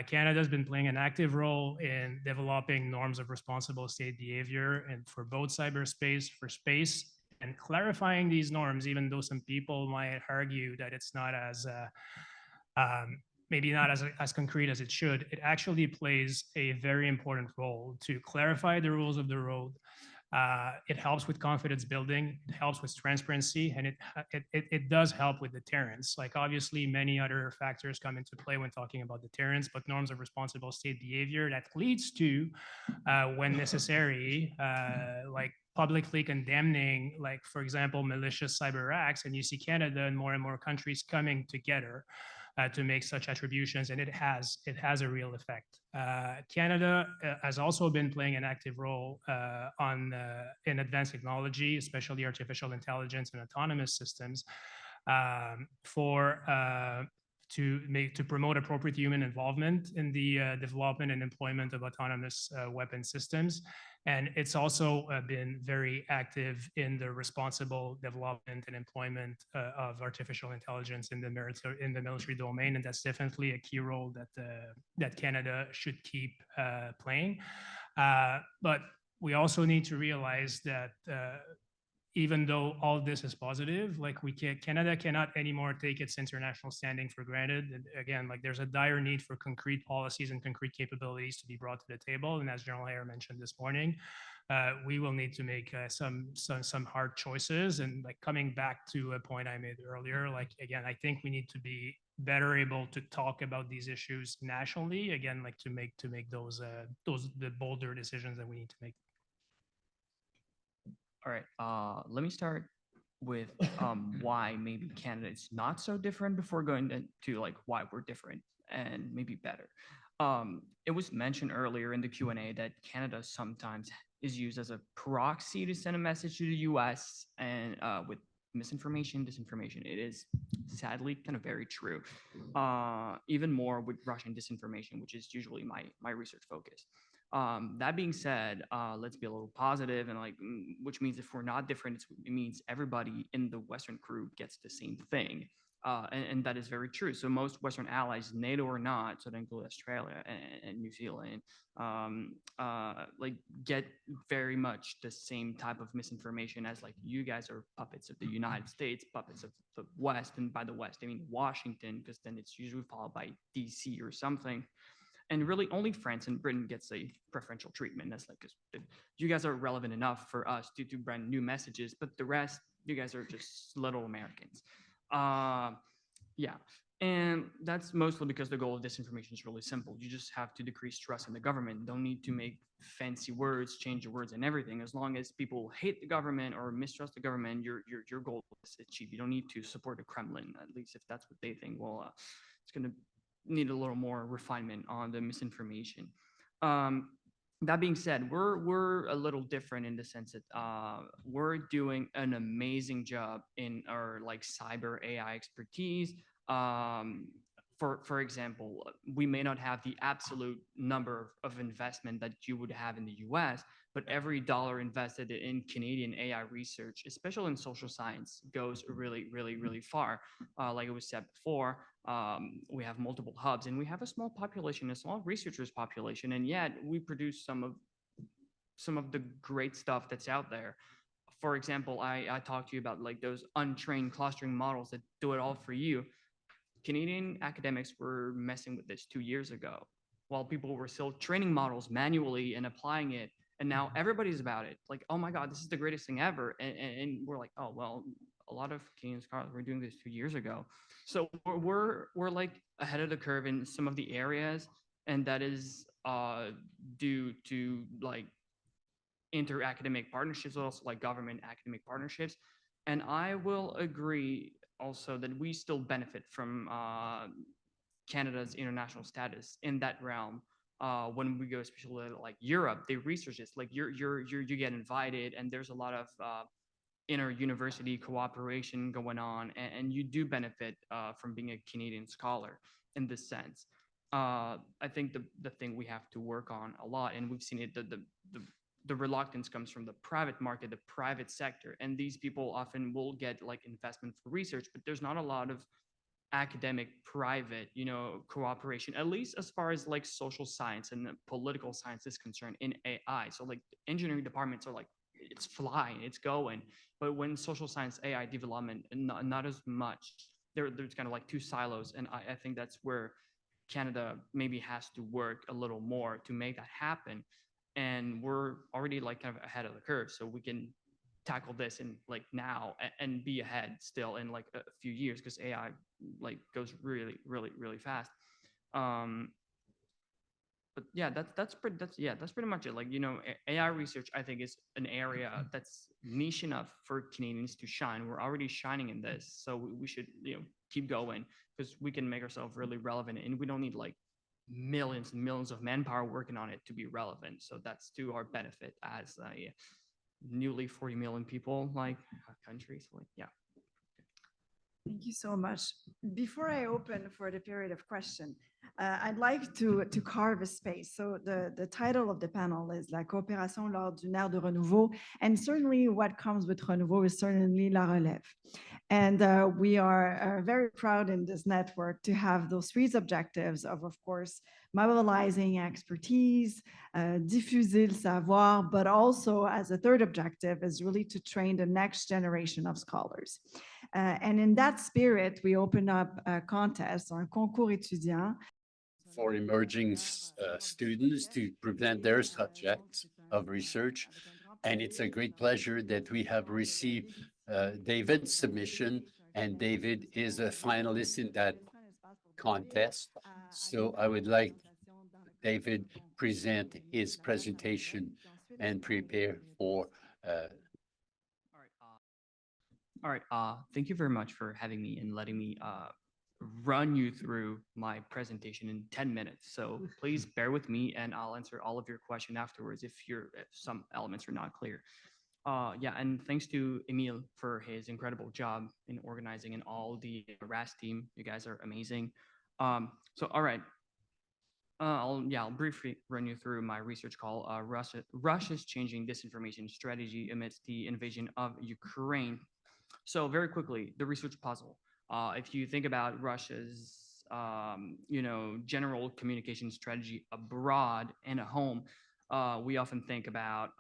Speaker 5: Canada has been playing an active role in developing norms of responsible state behavior and for both cyberspace, for space, and clarifying these norms, even though some people might argue that it's not as maybe not as concrete as it should. It actually plays a very important role to clarify the rules of the road. It helps with confidence building, it helps with transparency, and it does help with deterrence. Like obviously many other factors come into play when talking about deterrence, but norms of responsible state behavior that leads to, when necessary, like publicly condemning, like for example, malicious cyber acts, and you see Canada and more countries coming together to make such attributions, and it has a real effect. Canada has also been playing an active role in advanced technology, especially artificial intelligence and autonomous systems, to promote appropriate human involvement in the development and employment of autonomous weapon systems. And it's also been very active in the responsible development and employment of artificial intelligence in the military domain, and that's definitely a key role that Canada should keep playing. But we also need to realize that even though all this is positive, like Canada cannot anymore take its international standing for granted. And again, like there's a dire need for concrete policies and concrete capabilities to be brought to the table. And as General Heyer mentioned this morning, we will need to make some hard choices. And like coming back to a point I made earlier, like again, I think we need to be better able to talk about these issues nationally. Again, like to make those the bolder decisions that we need to make.
Speaker 6: All right, let me start with why maybe Canada is not so different before going to like why we're different and maybe better. It was mentioned earlier in the Q&A that Canada sometimes is used as a proxy to send a message to the US and with misinformation, disinformation. It is sadly kind of very true. Even more with Russian disinformation, which is usually my research focus. That being said, let's be a little positive and like, which means if we're not different, it means everybody in the Western crew gets the same thing. And that is very true. So most Western allies, NATO or not, so that include Australia and New Zealand, like get very much the same type of misinformation as like you guys are puppets of the United States, puppets of the West. And by the West, I mean Washington, because then it's usually followed by DC or something. And really only France and Britain gets a preferential treatment. That's like, you guys are relevant enough for us to brand new messages, but the rest, you guys are just little Americans. Yeah, and that's mostly because the goal of disinformation is really simple. You just have to decrease trust in the government. Don't need to make fancy words, change your words and everything. As long as people hate the government or mistrust the government, your goal is achieved. You don't need to support the Kremlin, at least if that's what they think. Well, it's going to need a little more refinement on the misinformation. That being said, we're a little different in the sense that we're doing an amazing job in our like cyber AI expertise. For example, we may not have the absolute number of investment that you would have in the US, but every dollar invested in Canadian AI research, especially in social science, goes really, really, really far. Like it was said before, we have multiple hubs and we have a small population, a small researchers population, and yet we produce some of the great stuff that's out there. For example, I talked to you about like those untrained clustering models that do it all for you. Canadian academics were messing with this 2 years ago while people were still training models manually and applying it And now everybody's about it. Like, oh my God, this is the greatest thing ever. And we're like, oh, well, a lot of Canadian scholars were doing this 2 years ago. So we're like ahead of the curve in some of the areas. And that is due to like inter-academic partnerships, but also like government academic partnerships. And I will agree also that we still benefit from Canada's international status in that realm. When we go, especially like Europe, they research this. Like you get invited, and there's a lot of inter-university cooperation going on, and you do benefit from being a Canadian scholar in this sense. I think the thing we have to work on a lot, and we've seen it, the reluctance comes from the private market, the private sector, and these people often will get like investment for research, but there's not a lot of academic private cooperation, at least as far as like social science and political science is concerned in AI. So like engineering departments are like, it's flying, it's going, but when social science AI development, not as much. There's kind of like two silos, and I think that's where Canada maybe has to work a little more to make that happen. And we're already like kind of ahead of the curve, so we can tackle this in like now and be ahead still in like a few years, because AI like goes really, really, really fast. But yeah, that's pretty much it. Like, AI research, I think, is an area that's niche enough for Canadians to shine. We're already shining in this, so we should keep going, because we can make ourselves really relevant, and we don't need like millions and millions of manpower working on it to be relevant. So that's to our benefit as a newly 40 million people like country. So like, yeah.
Speaker 2: Thank you so much. Before I open for the period of question, I'd like to carve a space. So the title of the panel is La coopération lors d'une ère de renouveau. And certainly what comes with renouveau is certainly la relève. And we are very proud in this network to have those three objectives of course, mobilizing expertise, diffuser le savoir, but also as a third objective is really to train the next generation of scholars. And in that spirit, we open up a contest, or un concours étudiant,
Speaker 8: for emerging students to present their subjects of research. And it's a great pleasure that we have received David's submission, and David is a finalist in that contest. So I would like David present his presentation and prepare for
Speaker 6: All right. Thank you very much for having me and letting me run you through my presentation in 10 minutes. So please bear with me, and I'll answer all of your questions afterwards if some elements are not clear. Yeah, and thanks to Emile for his incredible job in organizing, and all the RAS team. You guys are amazing. So all right. I'll briefly run you through my research call. Russia's changing disinformation strategy amidst the invasion of Ukraine. So very quickly, the research puzzle. If you think about Russia's, general communication strategy abroad and at home, we often think about,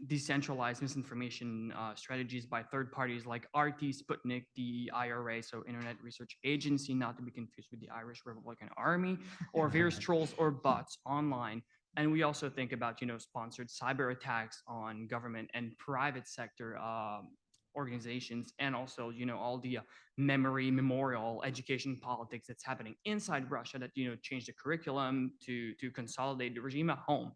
Speaker 6: decentralized misinformation strategies by third parties like RT, Sputnik, the IRA, so Internet Research Agency, not to be confused with the Irish Republican Army, or various trolls or bots online. And we also think about, sponsored cyber attacks on government and private sector organizations, and also, all the memory, memorial, education politics that's happening inside Russia that, change the curriculum to consolidate the regime at home.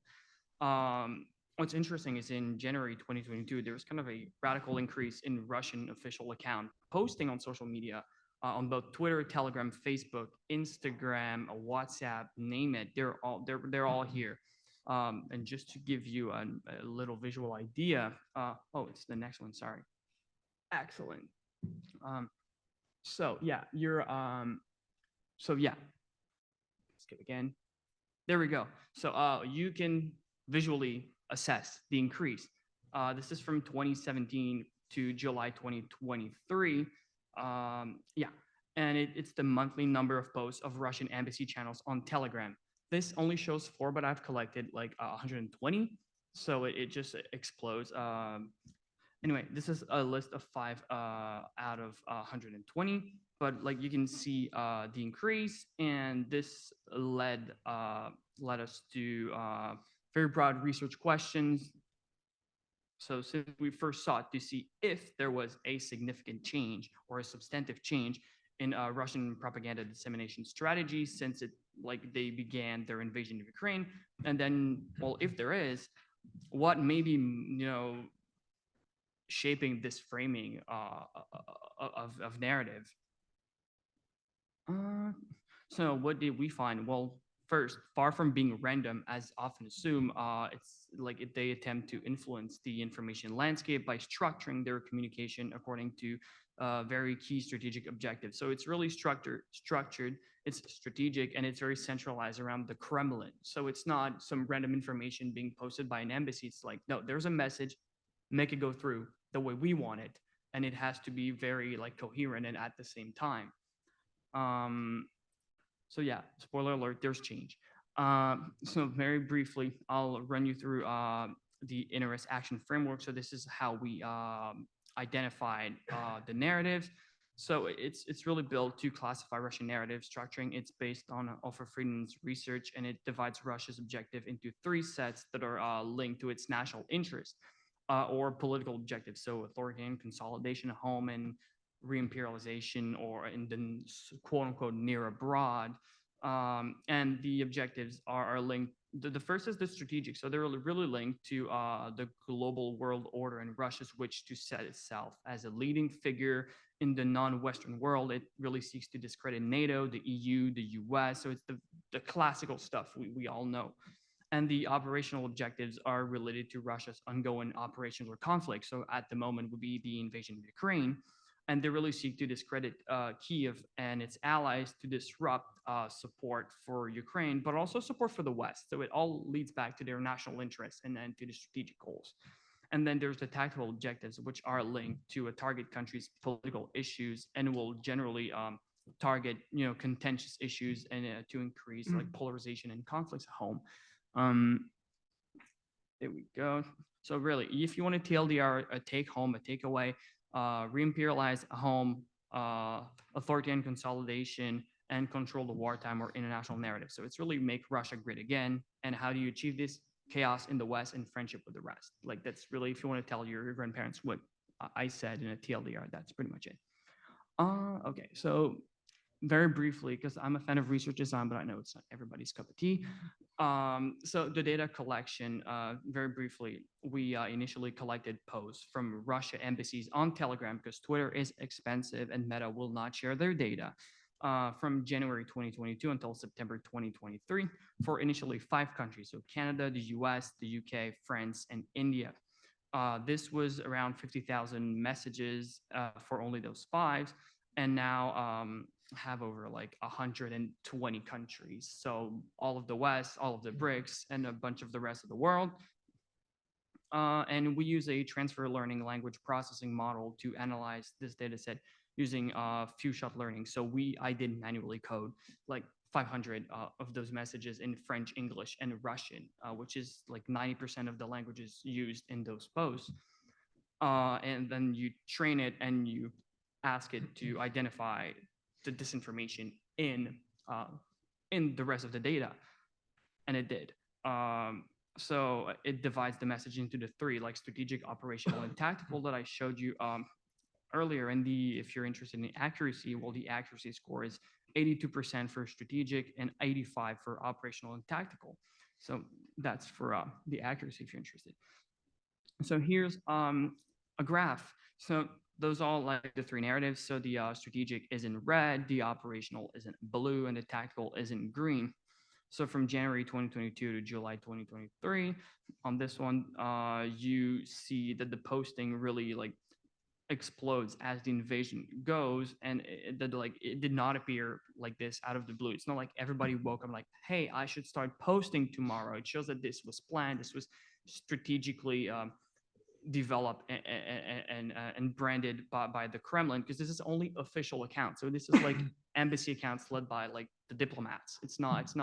Speaker 6: What's interesting is in January 2022, there was kind of a radical increase in Russian official account posting on social media, on both Twitter, Telegram, Facebook, Instagram, WhatsApp, name it. They're all here. And just to give you a little visual idea, oh, it's the next one. Sorry. Excellent. So yeah, skip again. There we go. So you can visually assess the increase. This is from 2017 to July 2023. Yeah, and it's the monthly number of posts of Russian embassy channels on Telegram. This only shows 4, but I've collected like 120, so it just explodes. Anyway, this is a list of 5 out of 120, but like you can see the increase, and this led led us to very broad research questions. So since we first sought to see if there was a significant change or a substantive change in Russian propaganda dissemination strategies since they began their invasion of Ukraine, and then, well, if there is, what may be, shaping this framing of narrative. So what did we find? Well, first, far from being random, as often assumed, it's like they attempt to influence the information landscape by structuring their communication according to very key strategic objectives. So it's really structured, it's strategic, and it's very centralized around the Kremlin. So it's not some random information being posted by an embassy. It's like, no, there's a message, make it go through the way we want it, and it has to be very coherent and at the same time. So yeah, spoiler alert, there's change. So very briefly, I'll run you through the interest action framework. So this is how we identified the narratives. So it's really built to classify Russian narrative structuring. It's based on Alfred Friedman's research, and it divides Russia's objective into 3 sets that are linked to its national interest or political objectives. So authoritarian consolidation at home and re-imperialization, or in the quote unquote near abroad. And the objectives are linked. The first is the strategic. So they're really linked to the global world order and Russia's wish to set itself as a leading figure in the non-Western world. It really seeks to discredit NATO, the EU, the US. So it's the classical stuff we all know. And the operational objectives are related to Russia's ongoing operations or conflict. So at the moment would be the invasion of Ukraine. And they really seek to discredit Kyiv and its allies to disrupt support for Ukraine, but also support for the West. So it all leads back to their national interests and then to the strategic goals. And then there's the tactical objectives, which are linked to a target country's political issues and will generally target, contentious issues and to increase polarization and conflicts at home. There we go. So really, if you want a TLDR, a take home, a takeaway, re-imperialize a home, authoritarian consolidation, and control the wartime or international narrative. So it's really make Russia great again. And how do you achieve this? Chaos in the West and friendship with the rest. That's really, if you want to tell your grandparents what I said in a TLDR, that's pretty much it. Okay, so very briefly, because I'm a fan of research design, but I know it's not everybody's cup of tea. So the data collection, very briefly, we initially collected posts from Russia embassies on Telegram because Twitter is expensive and Meta will not share their data from January 2022 until September 2023 for initially 5 countries. So Canada, the US, the UK, France, and India. This was around 50,000 messages for only those 5. And now have over 120 countries. So all of the West, all of the BRICS, and a bunch of the rest of the world. And we use a transfer learning language processing model to analyze this data set using few-shot learning. So I did manually code 500 of those messages in French, English, and Russian, which is 90% of the languages used in those posts. And then you train it and you ask it to identify the disinformation in the rest of the data, and it did. So it divides the message into the 3, strategic, operational, and tactical that I showed you earlier. And if you're interested in the accuracy, well, the accuracy score is 82% for strategic and 85% for operational and tactical. So that's for the accuracy if you're interested. So here's a graph. So those all the 3 narratives. So the strategic is in red, the operational is in blue, and the tactical is in green. So from January 2022 to July 2023, on this one, you see that the posting really explodes as the invasion goes, and it did not appear like this out of the blue. It's not like everybody woke up hey, I should start posting tomorrow. It shows that this was planned. This was strategically developed and branded by the Kremlin, because this is only official accounts. So this is embassy accounts led by the diplomats. It's not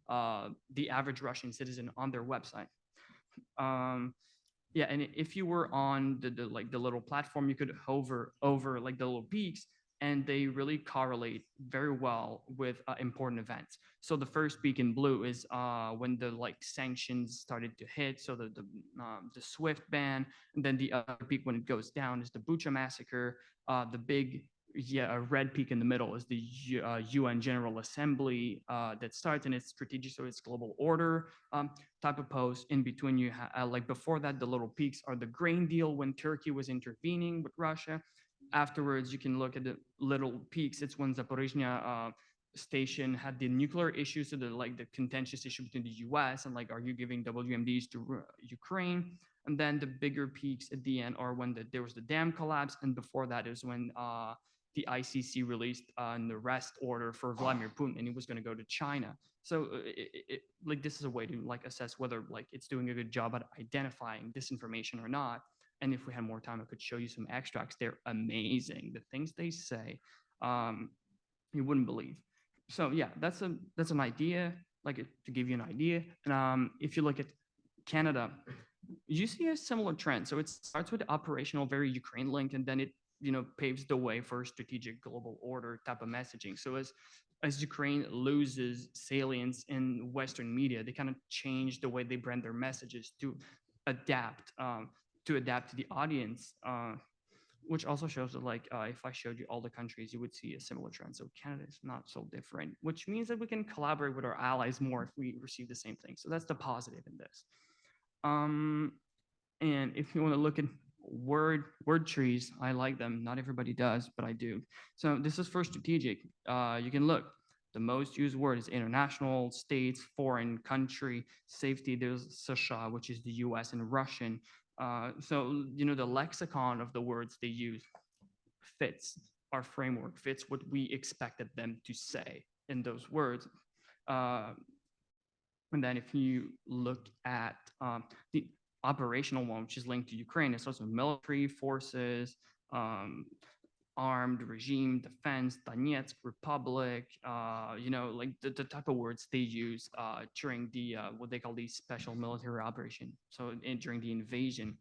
Speaker 6: the average Russian citizen on their website. Yeah, and if you were on the little platform, you could hover over the little peaks, and they really correlate very well with important events. So the first peak in blue is when the sanctions started to hit, so the SWIFT ban, and then the other peak when it goes down is the Bucha massacre. The big a red peak in the middle is the UN General Assembly that starts, and it's strategic, so it's global order type of post. In between, you like before that, the little peaks are the grain deal when Turkey was intervening with Russia. Afterwards, you can look at the little peaks. It's when Zaporizhzhia station had the nuclear issues, so the contentious issue between the US and are you giving WMDs to Ukraine? And then the bigger peaks at the end are when there was the dam collapse, and before that is when the ICC released an arrest order for Vladimir Putin, and he was going to go to China. So this is a way to assess whether it's doing a good job at identifying disinformation or not. And if we had more time, I could show you some extracts. They're amazing. The things they say, you wouldn't believe. So yeah, that's an idea, to give you an idea. And if you look at Canada, you see a similar trend. So it starts with operational, very Ukraine linked, and then it paves the way for strategic global order type of messaging. So as Ukraine loses salience in Western media, they kind of change the way they brand their messages to adapt to the audience, which also shows that if I showed you all the countries, you would see a similar trend. So Canada is not so different, which means that we can collaborate with our allies more if we receive the same thing. So that's the positive in this. And if you want to look at word trees, I like them. Not everybody does, but I do. So this is for strategic. You can look. The most used word is international, states, foreign, country, safety. There's США, which is the US, and Russian. So the lexicon of the words they use fits our framework, fits what we expected them to say in those words. And then if you look at the operational one, which is linked to Ukraine, it's also military forces, armed regime, defense, Donetsk Republic, the type of words they use during the what they call the special military operation. So during the invasion,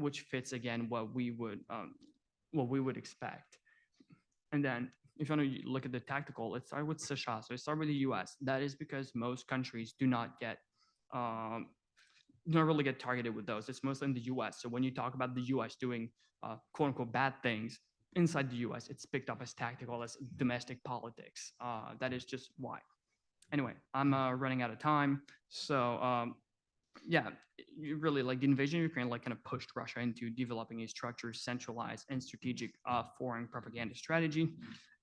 Speaker 6: which fits again what we would expect. And then if you want to look at the tactical, let's start with США. So let's start with the US. That is because most countries do not really get targeted with those. It's mostly in the US. So when you talk about the US doing quote unquote bad things inside the US, it's picked up as tactical, as domestic politics. That is just why. Anyway, I'm running out of time. So yeah, you really the invasion of Ukraine kind of pushed Russia into developing a structured, centralized, and strategic foreign propaganda strategy.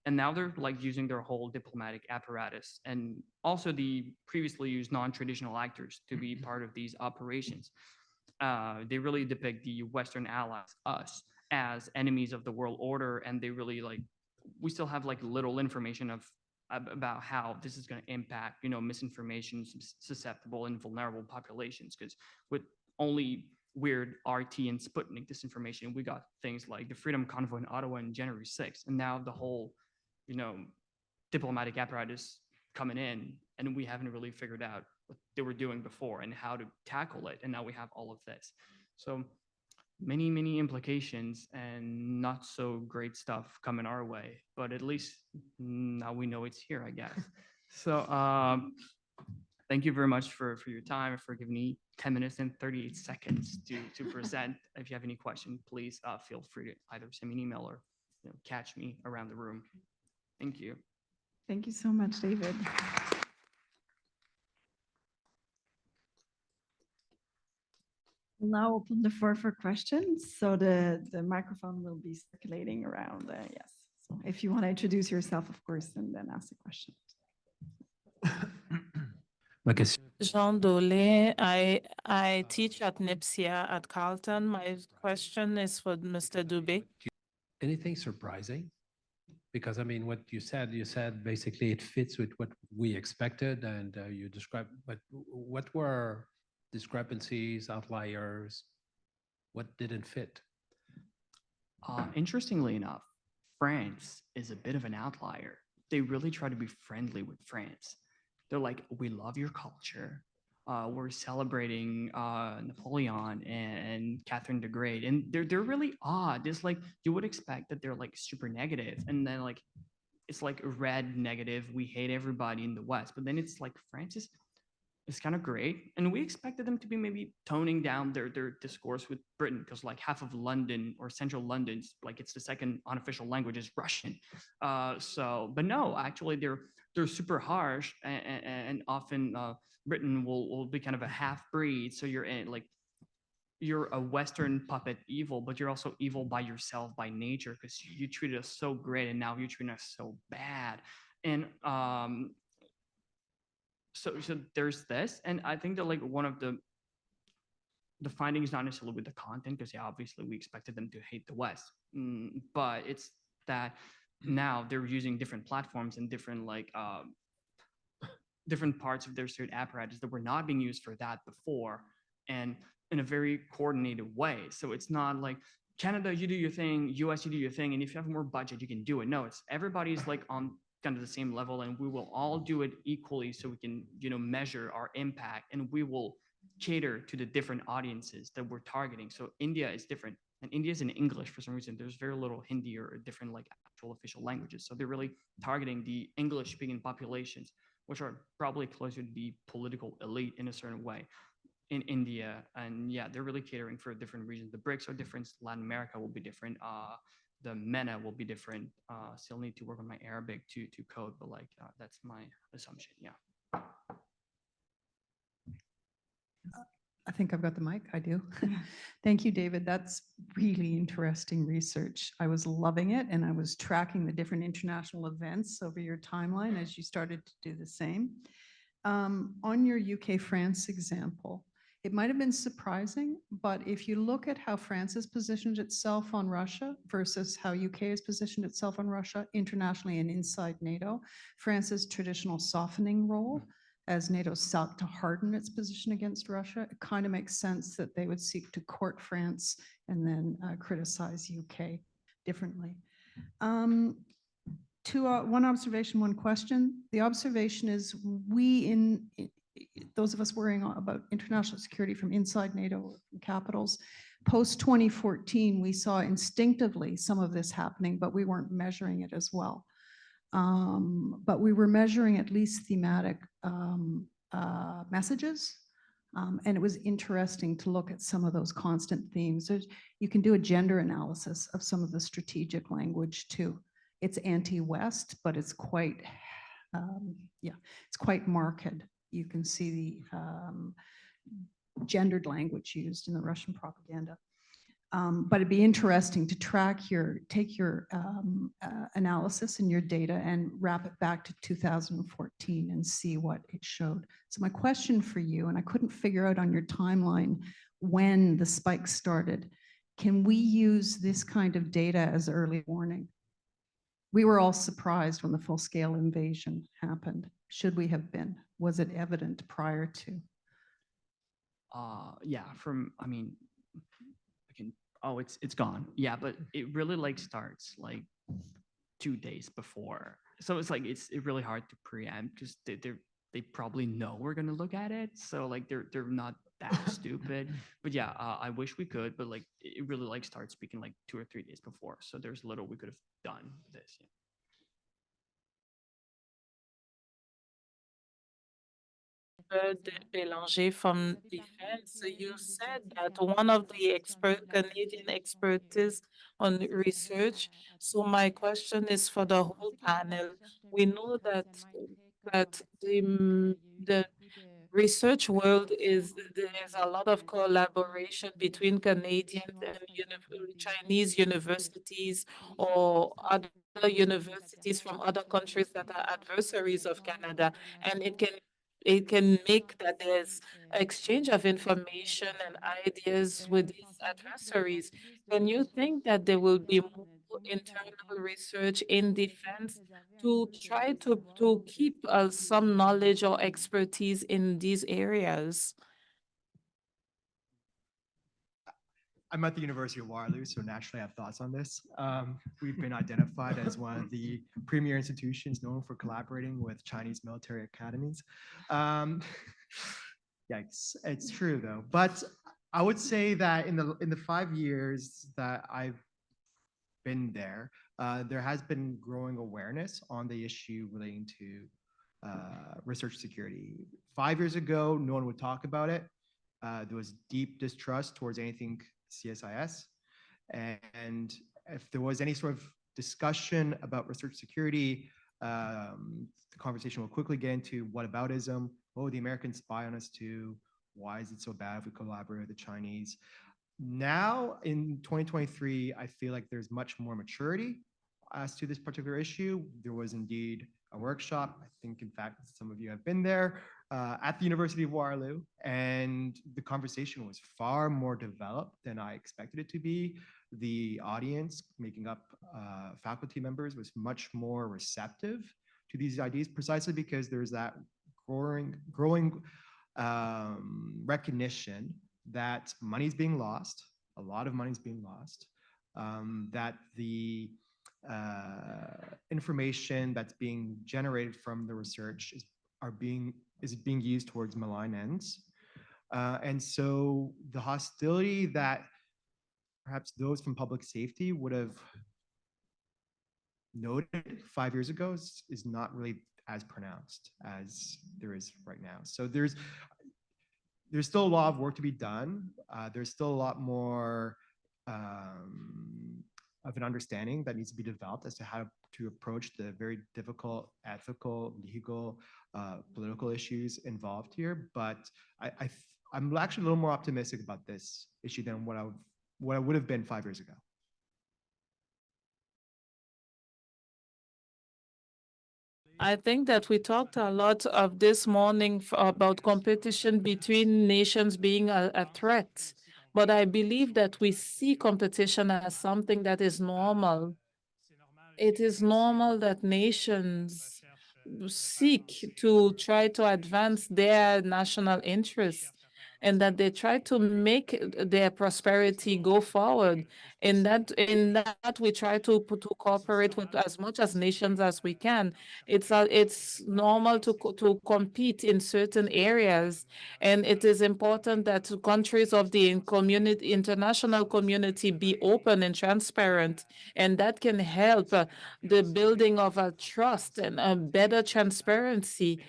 Speaker 6: And now they're using their whole diplomatic apparatus and also the previously used non-traditional actors to be part of these operations. They really depict the Western allies, us, as enemies of the world order, and they really we still have little information about how this is going to impact misinformation, susceptible and vulnerable populations, because with only weird RT and Sputnik disinformation, we got things like the Freedom Convoy in Ottawa on January 6th, and now the whole diplomatic apparatus coming in, and we haven't really figured out what they were doing before and how to tackle it, and now we have all of this. So many implications and not so great stuff coming our way, but at least now we know it's here, I guess. So thank you very much for your time, for giving me 10 minutes and 38 seconds to present. If you have any questions, please feel free to either send me an email or catch me around the room. Thank you.
Speaker 2: Thank you so much, David. We'll now open the floor for questions. So the microphone will be circulating around. Yes. So if you want to introduce yourself, of course, and then ask the question.
Speaker 7: Jean Dole, I teach at NIPSIA at Carleton. My question is for Mr. Dubé.
Speaker 9: Anything surprising? Because I mean, what you said basically it fits with what we expected, and you described, but what were discrepancies, outliers? What didn't fit?
Speaker 6: Interestingly enough, France is a bit of an outlier. They really try to be friendly with France. They're like, we love your culture. were celebrating Napoleon and Catherine the Great, and they're really odd. It's like you would expect that they're like super negative, and then like it's like red negative. We hate everybody in the West, but then it's like Francis is kind of great, and we expected them to be maybe toning down their discourse with Britain because like half of London or central London's like it's the second unofficial language is Russian. So, but no, actually they're super harsh, and often Britain will be kind of a half breed. So you're in like you're a Western puppet evil, but you're also evil by yourself, by nature, because you treated us so great and now you treat us so bad. And so there's this, and I think that like one of the findings not necessarily with the content, because yeah, obviously we expected them to hate the West, but it's that now they're using different platforms and different like different parts of their state apparatus that were not being used for that before, and in a very coordinated way. So it's not like Canada, you do your thing, US, you do your thing, and if you have more budget, you can do it. No, it's everybody's like on kind of the same level, and we will all do it equally so we can, you know, measure our impact, and we will cater to the different audiences that we're targeting. So India is different, and India is in English for some reason. There's very little Hindi or different like actual official languages. So they're really targeting the English speaking populations, which are probably closer to the political elite in a certain way in India. And yeah, they're really catering for different regions. The BRICS are different. Latin America will be different. The MENA will be different. Still need to work on my Arabic to code, but like that's my assumption. Yeah.
Speaker 10: I think I've got the mic. I do. Thank you, David. That's really interesting research. I was loving it, and I was tracking the different international events over your timeline as you started to do the same. On your UK-France example, it might have been surprising, but if you look at how France has positioned itself on Russia versus how UK has positioned itself on Russia internationally and inside NATO, France's traditional softening role as NATO sought to harden its position against Russia, it kind of makes sense that they would seek to court France and then criticize UK differently. One observation, one question. The observation is those of us worrying about international security from inside NATO capitals, post-2014, we saw instinctively some of this happening, but we weren't measuring it as well. But we were measuring at least thematic messages. And it was interesting to look at some of those constant themes. You can do a gender analysis of some of the strategic language too. It's anti-West, but it's quite, it's quite marked. You can see the gendered language used in the Russian propaganda. But it'd be interesting to take your analysis and your data and wrap it back to 2014 and see what it showed. So my question for you, and I couldn't figure out on your timeline when the spike started, can we use this kind of data as early warning? We were all surprised when the full-scale invasion happened. Should we have been? Was it evident prior to?
Speaker 6: Yeah, I mean, oh, it's gone. Yeah, but it really like starts like 2 days before. So it's like it's really hard to preempt because they probably know we're gonna look at it. So like they're not that stupid. But yeah, I wish we could, but like it really like starts speaking like 2 or 3 days before. So there's little we could have done this. Yeah.
Speaker 7: Bélanger from Defense, you said that one of the Canadian expertise on research. So my question is for the whole panel. We know that the research world there's a lot of collaboration between Canadian and Chinese universities or other universities from other countries that are adversaries of Canada, and it can make that there's exchange of information and ideas with these adversaries. Can you think that there will be more internal research in defense to try to keep some knowledge or expertise in these areas?
Speaker 3: I'm at the University of Waterloo, so naturally I have thoughts on this. We've been identified as one of the premier institutions known for collaborating with Chinese military academies. Yikes, it's true though. But I would say that in the 5 years that I've been there has been growing awareness on the issue relating to research security. 5 years ago, no one would talk about it. There was deep distrust towards anything CSIS. And if there was any sort of discussion about research security, the conversation will quickly get into whataboutism. Oh, the Americans spy on us too. Why is it so bad if we collaborate with the Chinese? Now in 2023, I feel like there's much more maturity as to this particular issue. There was indeed a workshop. I think, in fact, some of you have been there at the University of Waterloo, and the conversation was far more developed than I expected it to be. The audience, making up faculty members, was much more receptive to these ideas, precisely because there's that growing recognition that money's being lost, a lot of money's being lost, that the information that's being generated from the research is being used towards malign ends. And so the hostility that perhaps those from public safety would have noted 5 years ago is not really as pronounced as there is right now. So there's still a lot of work to be done. There's still a lot more of an understanding that needs to be developed as to how to approach the very difficult ethical, legal, political issues involved here. But I'm actually a little more optimistic about this issue than what I would have been 5 years ago.
Speaker 7: I think that we talked a lot of this morning about competition between nations being a threat, but I believe that we see competition as something that is normal. It is normal that nations seek to try to advance their national interests and that they try to make their prosperity go forward. In that we try to cooperate with as much as nations as we can. It's normal to compete in certain areas, and it is important that countries of the international community be open and transparent, and that can help the building of a trust and a better transparency.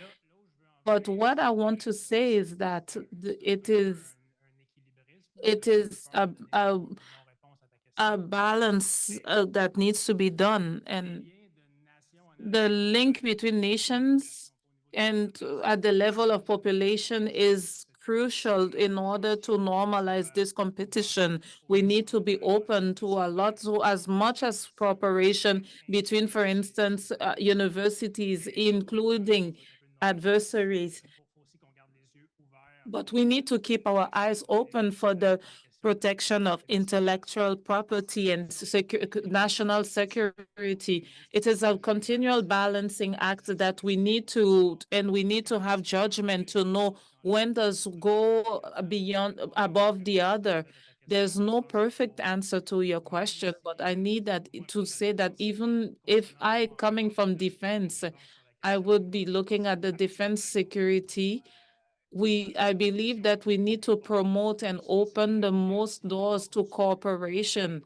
Speaker 7: But what I want to say is that it is a balance that needs to be done, and the link between nations and at the level of population is crucial in order to normalize this competition. We need to be open to as much as cooperation between, for instance, universities, including adversaries. But we need to keep our eyes open for the protection of intellectual property and national security. It is a continual balancing act that we need to have judgment to know when does go above the other. There's no perfect answer to your question, but I need to say that even if I coming from defense, I would be looking at the defense security. I believe that we need to promote and open the most doors to cooperation,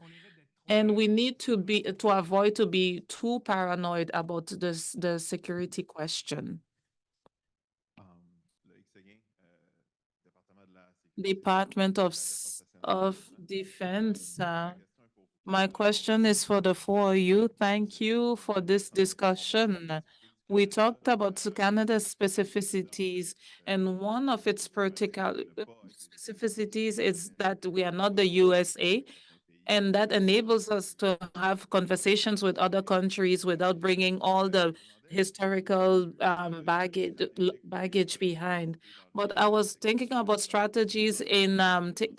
Speaker 7: and we need to avoid to be too paranoid about the security question. Department of Defense. My question is for the four of you. Thank you for this discussion. We talked about Canada's specificities, and one of its particular specificities is that we are not the USA, and that enables us to have conversations with other countries without bringing all the historical baggage behind. But I was thinking about strategies in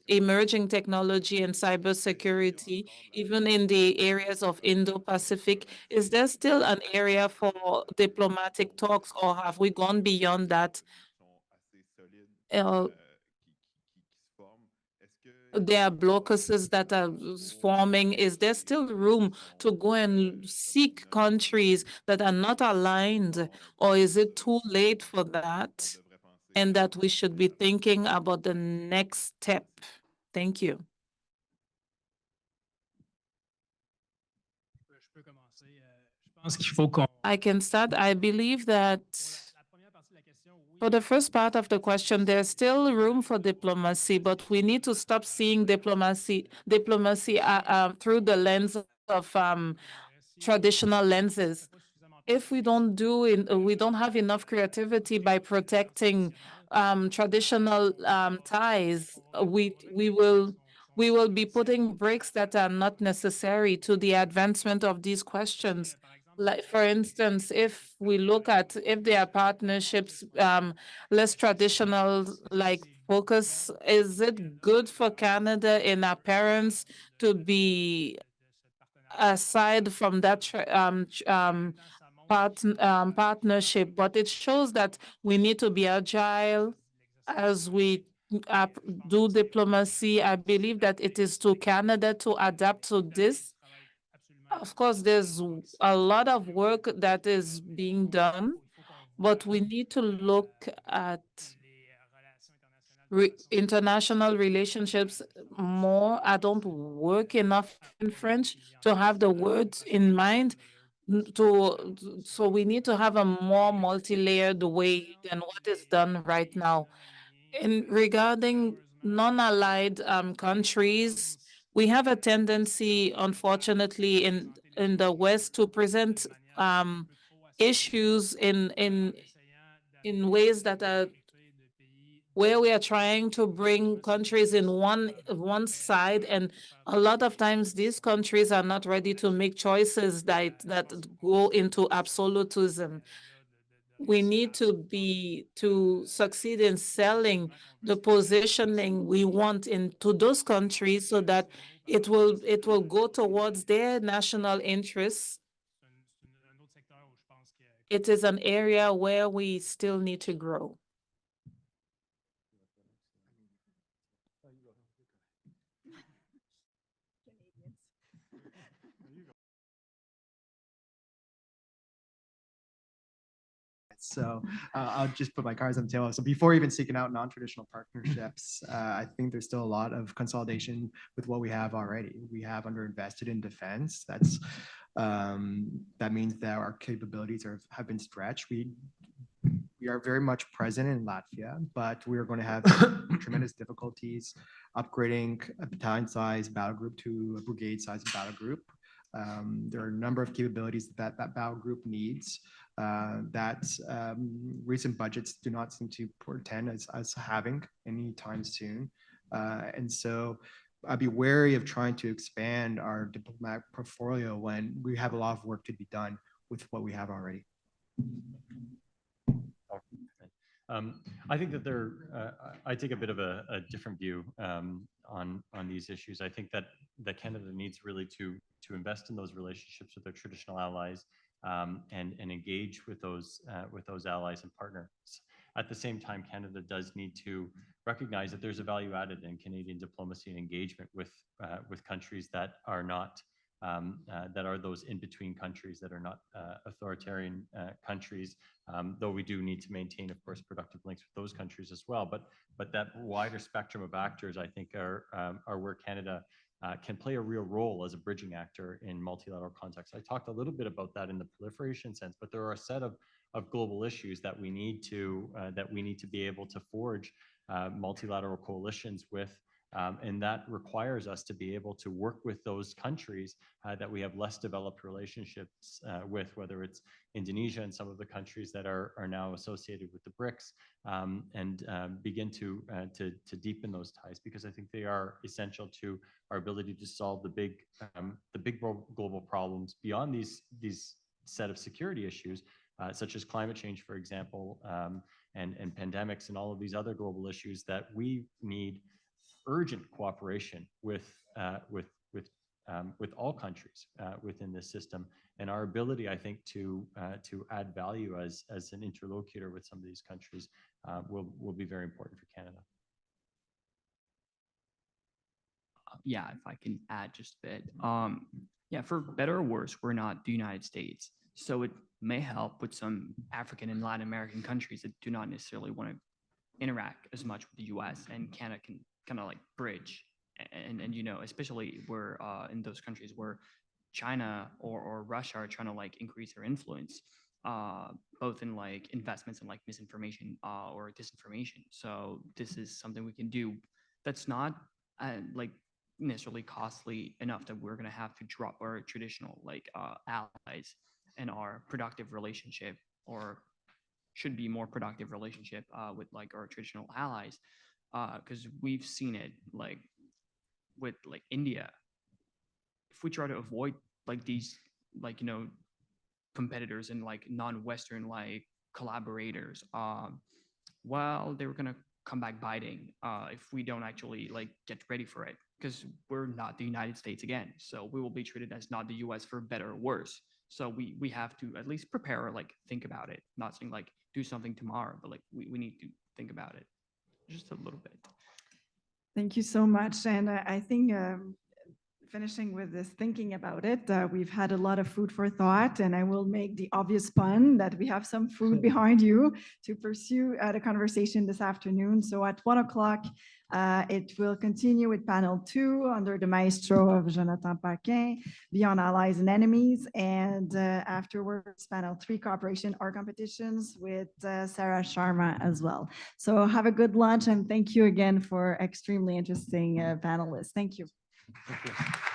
Speaker 7: emerging technology and cybersecurity, even in the areas of Indo-Pacific. Is there still an area for diplomatic talks, or have we gone beyond that? There are blocuses that are forming. Is there still room to go and seek countries that are not aligned, or is it too late for that? and that we should be thinking about the next step. Thank you. I can start. I believe that for the first part of the question, there's still room for diplomacy, but we need to stop seeing diplomacy through the lens of traditional lenses. If we don't we don't have enough creativity by protecting traditional ties, we will be putting brakes that are not necessary to the advancement of these questions. Like, for instance, if we look at if there are partnerships less traditional, like focus, is it good for Canada and our parents to be aside from that partnership? But it shows that we need to be agile as we do diplomacy. I believe that it is to Canada to adapt to this. Of course, there's a lot of work that is being done, but we need to look at international relationships more. I don't work enough in French to have the words in mind. So we need to have a more multi-layered way than what is done right now. In regarding non-allied countries, we have a tendency, unfortunately, in the West to present issues in ways that are where we are trying to bring countries in one side, and a lot of times these countries are not ready to make choices that go into absolutism. We need to succeed in selling the positioning we want into those countries so that it will go towards their national interests. It is an area where we still need to grow.
Speaker 3: So I'll just put my cards on the table. So before even seeking out non-traditional partnerships, I think there's still a lot of consolidation with what we have already. We have underinvested in defense. That means that our capabilities have been stretched. We are very much present in Latvia, but we are going to have tremendous difficulties upgrading a battalion-sized battle group to a brigade-sized battle group. There are a number of capabilities that battle group needs that recent budgets do not seem to portend as having anytime soon. And so I'd be wary of trying to expand our diplomatic portfolio when we have a lot of work to be done with what we have already.
Speaker 4: I think that I take a bit of a different view on these issues. I think that Canada needs really to invest in those relationships with their traditional allies and engage with those allies and partners. At the same time, Canada does need to recognize that there's a value added in Canadian diplomacy and engagement with countries that are not that are those in-between countries that are not authoritarian countries, though we do need to maintain, of course, productive links with those countries as well. But that wider spectrum of actors, I think, are where Canada can play a real role as a bridging actor in multilateral contexts. I talked a little bit about that in the proliferation sense, but there are a set of global issues that we need to be able to forge multilateral coalitions with. And that requires us to be able to work with those countries that we have less developed relationships with, whether it's Indonesia and some of the countries that are now associated with the BRICS, and begin to deepen those ties, because I think they are essential to our ability to solve the big global problems beyond these set of security issues, such as climate change, for example, and pandemics and all of these other global issues that we need urgent cooperation with all countries within this system. And our ability, I think, to add value as an interlocutor with some of these countries will be very important for Canada.
Speaker 6: Yeah, if I can add just a bit. Yeah, for better or worse, we're not the United States. So it may help with some African and Latin American countries that do not necessarily want to interact as much with the US, and Canada can kind of like bridge. And you know, especially where in those countries where China or Russia are trying to like increase their influence, both in like investments and like misinformation or disinformation. So this is something we can do that's not like necessarily costly enough that we're going to have to drop our traditional like allies and our productive relationship, or should be more productive relationship with like our traditional allies, because we've seen it like with like India. If we try to avoid like these like, you know, competitors and like non-Western like collaborators, well, they were gonna come back biting if we don't actually like get ready for it, because we're not the United States again. So we will be treated as not the US for better or worse. So we have to at least prepare or like think about it. Not saying like do something tomorrow, but like we need to think about it just a little bit.
Speaker 2: Thank you so much. And I think finishing with this thinking about it, we've had a lot of food for thought, and I will make the obvious pun that we have some food behind you to pursue the conversation this afternoon. So at 1 o'clock, it will continue with panel 2 under the maestro of Jonathan Paquin, Beyond Allies and Enemies. And afterwards, panel 3, Cooperation or Competitions with Sarah Sharma as well. So have a good lunch, and thank you again for extremely interesting panelists. Thank you.
Speaker 9: Thank you.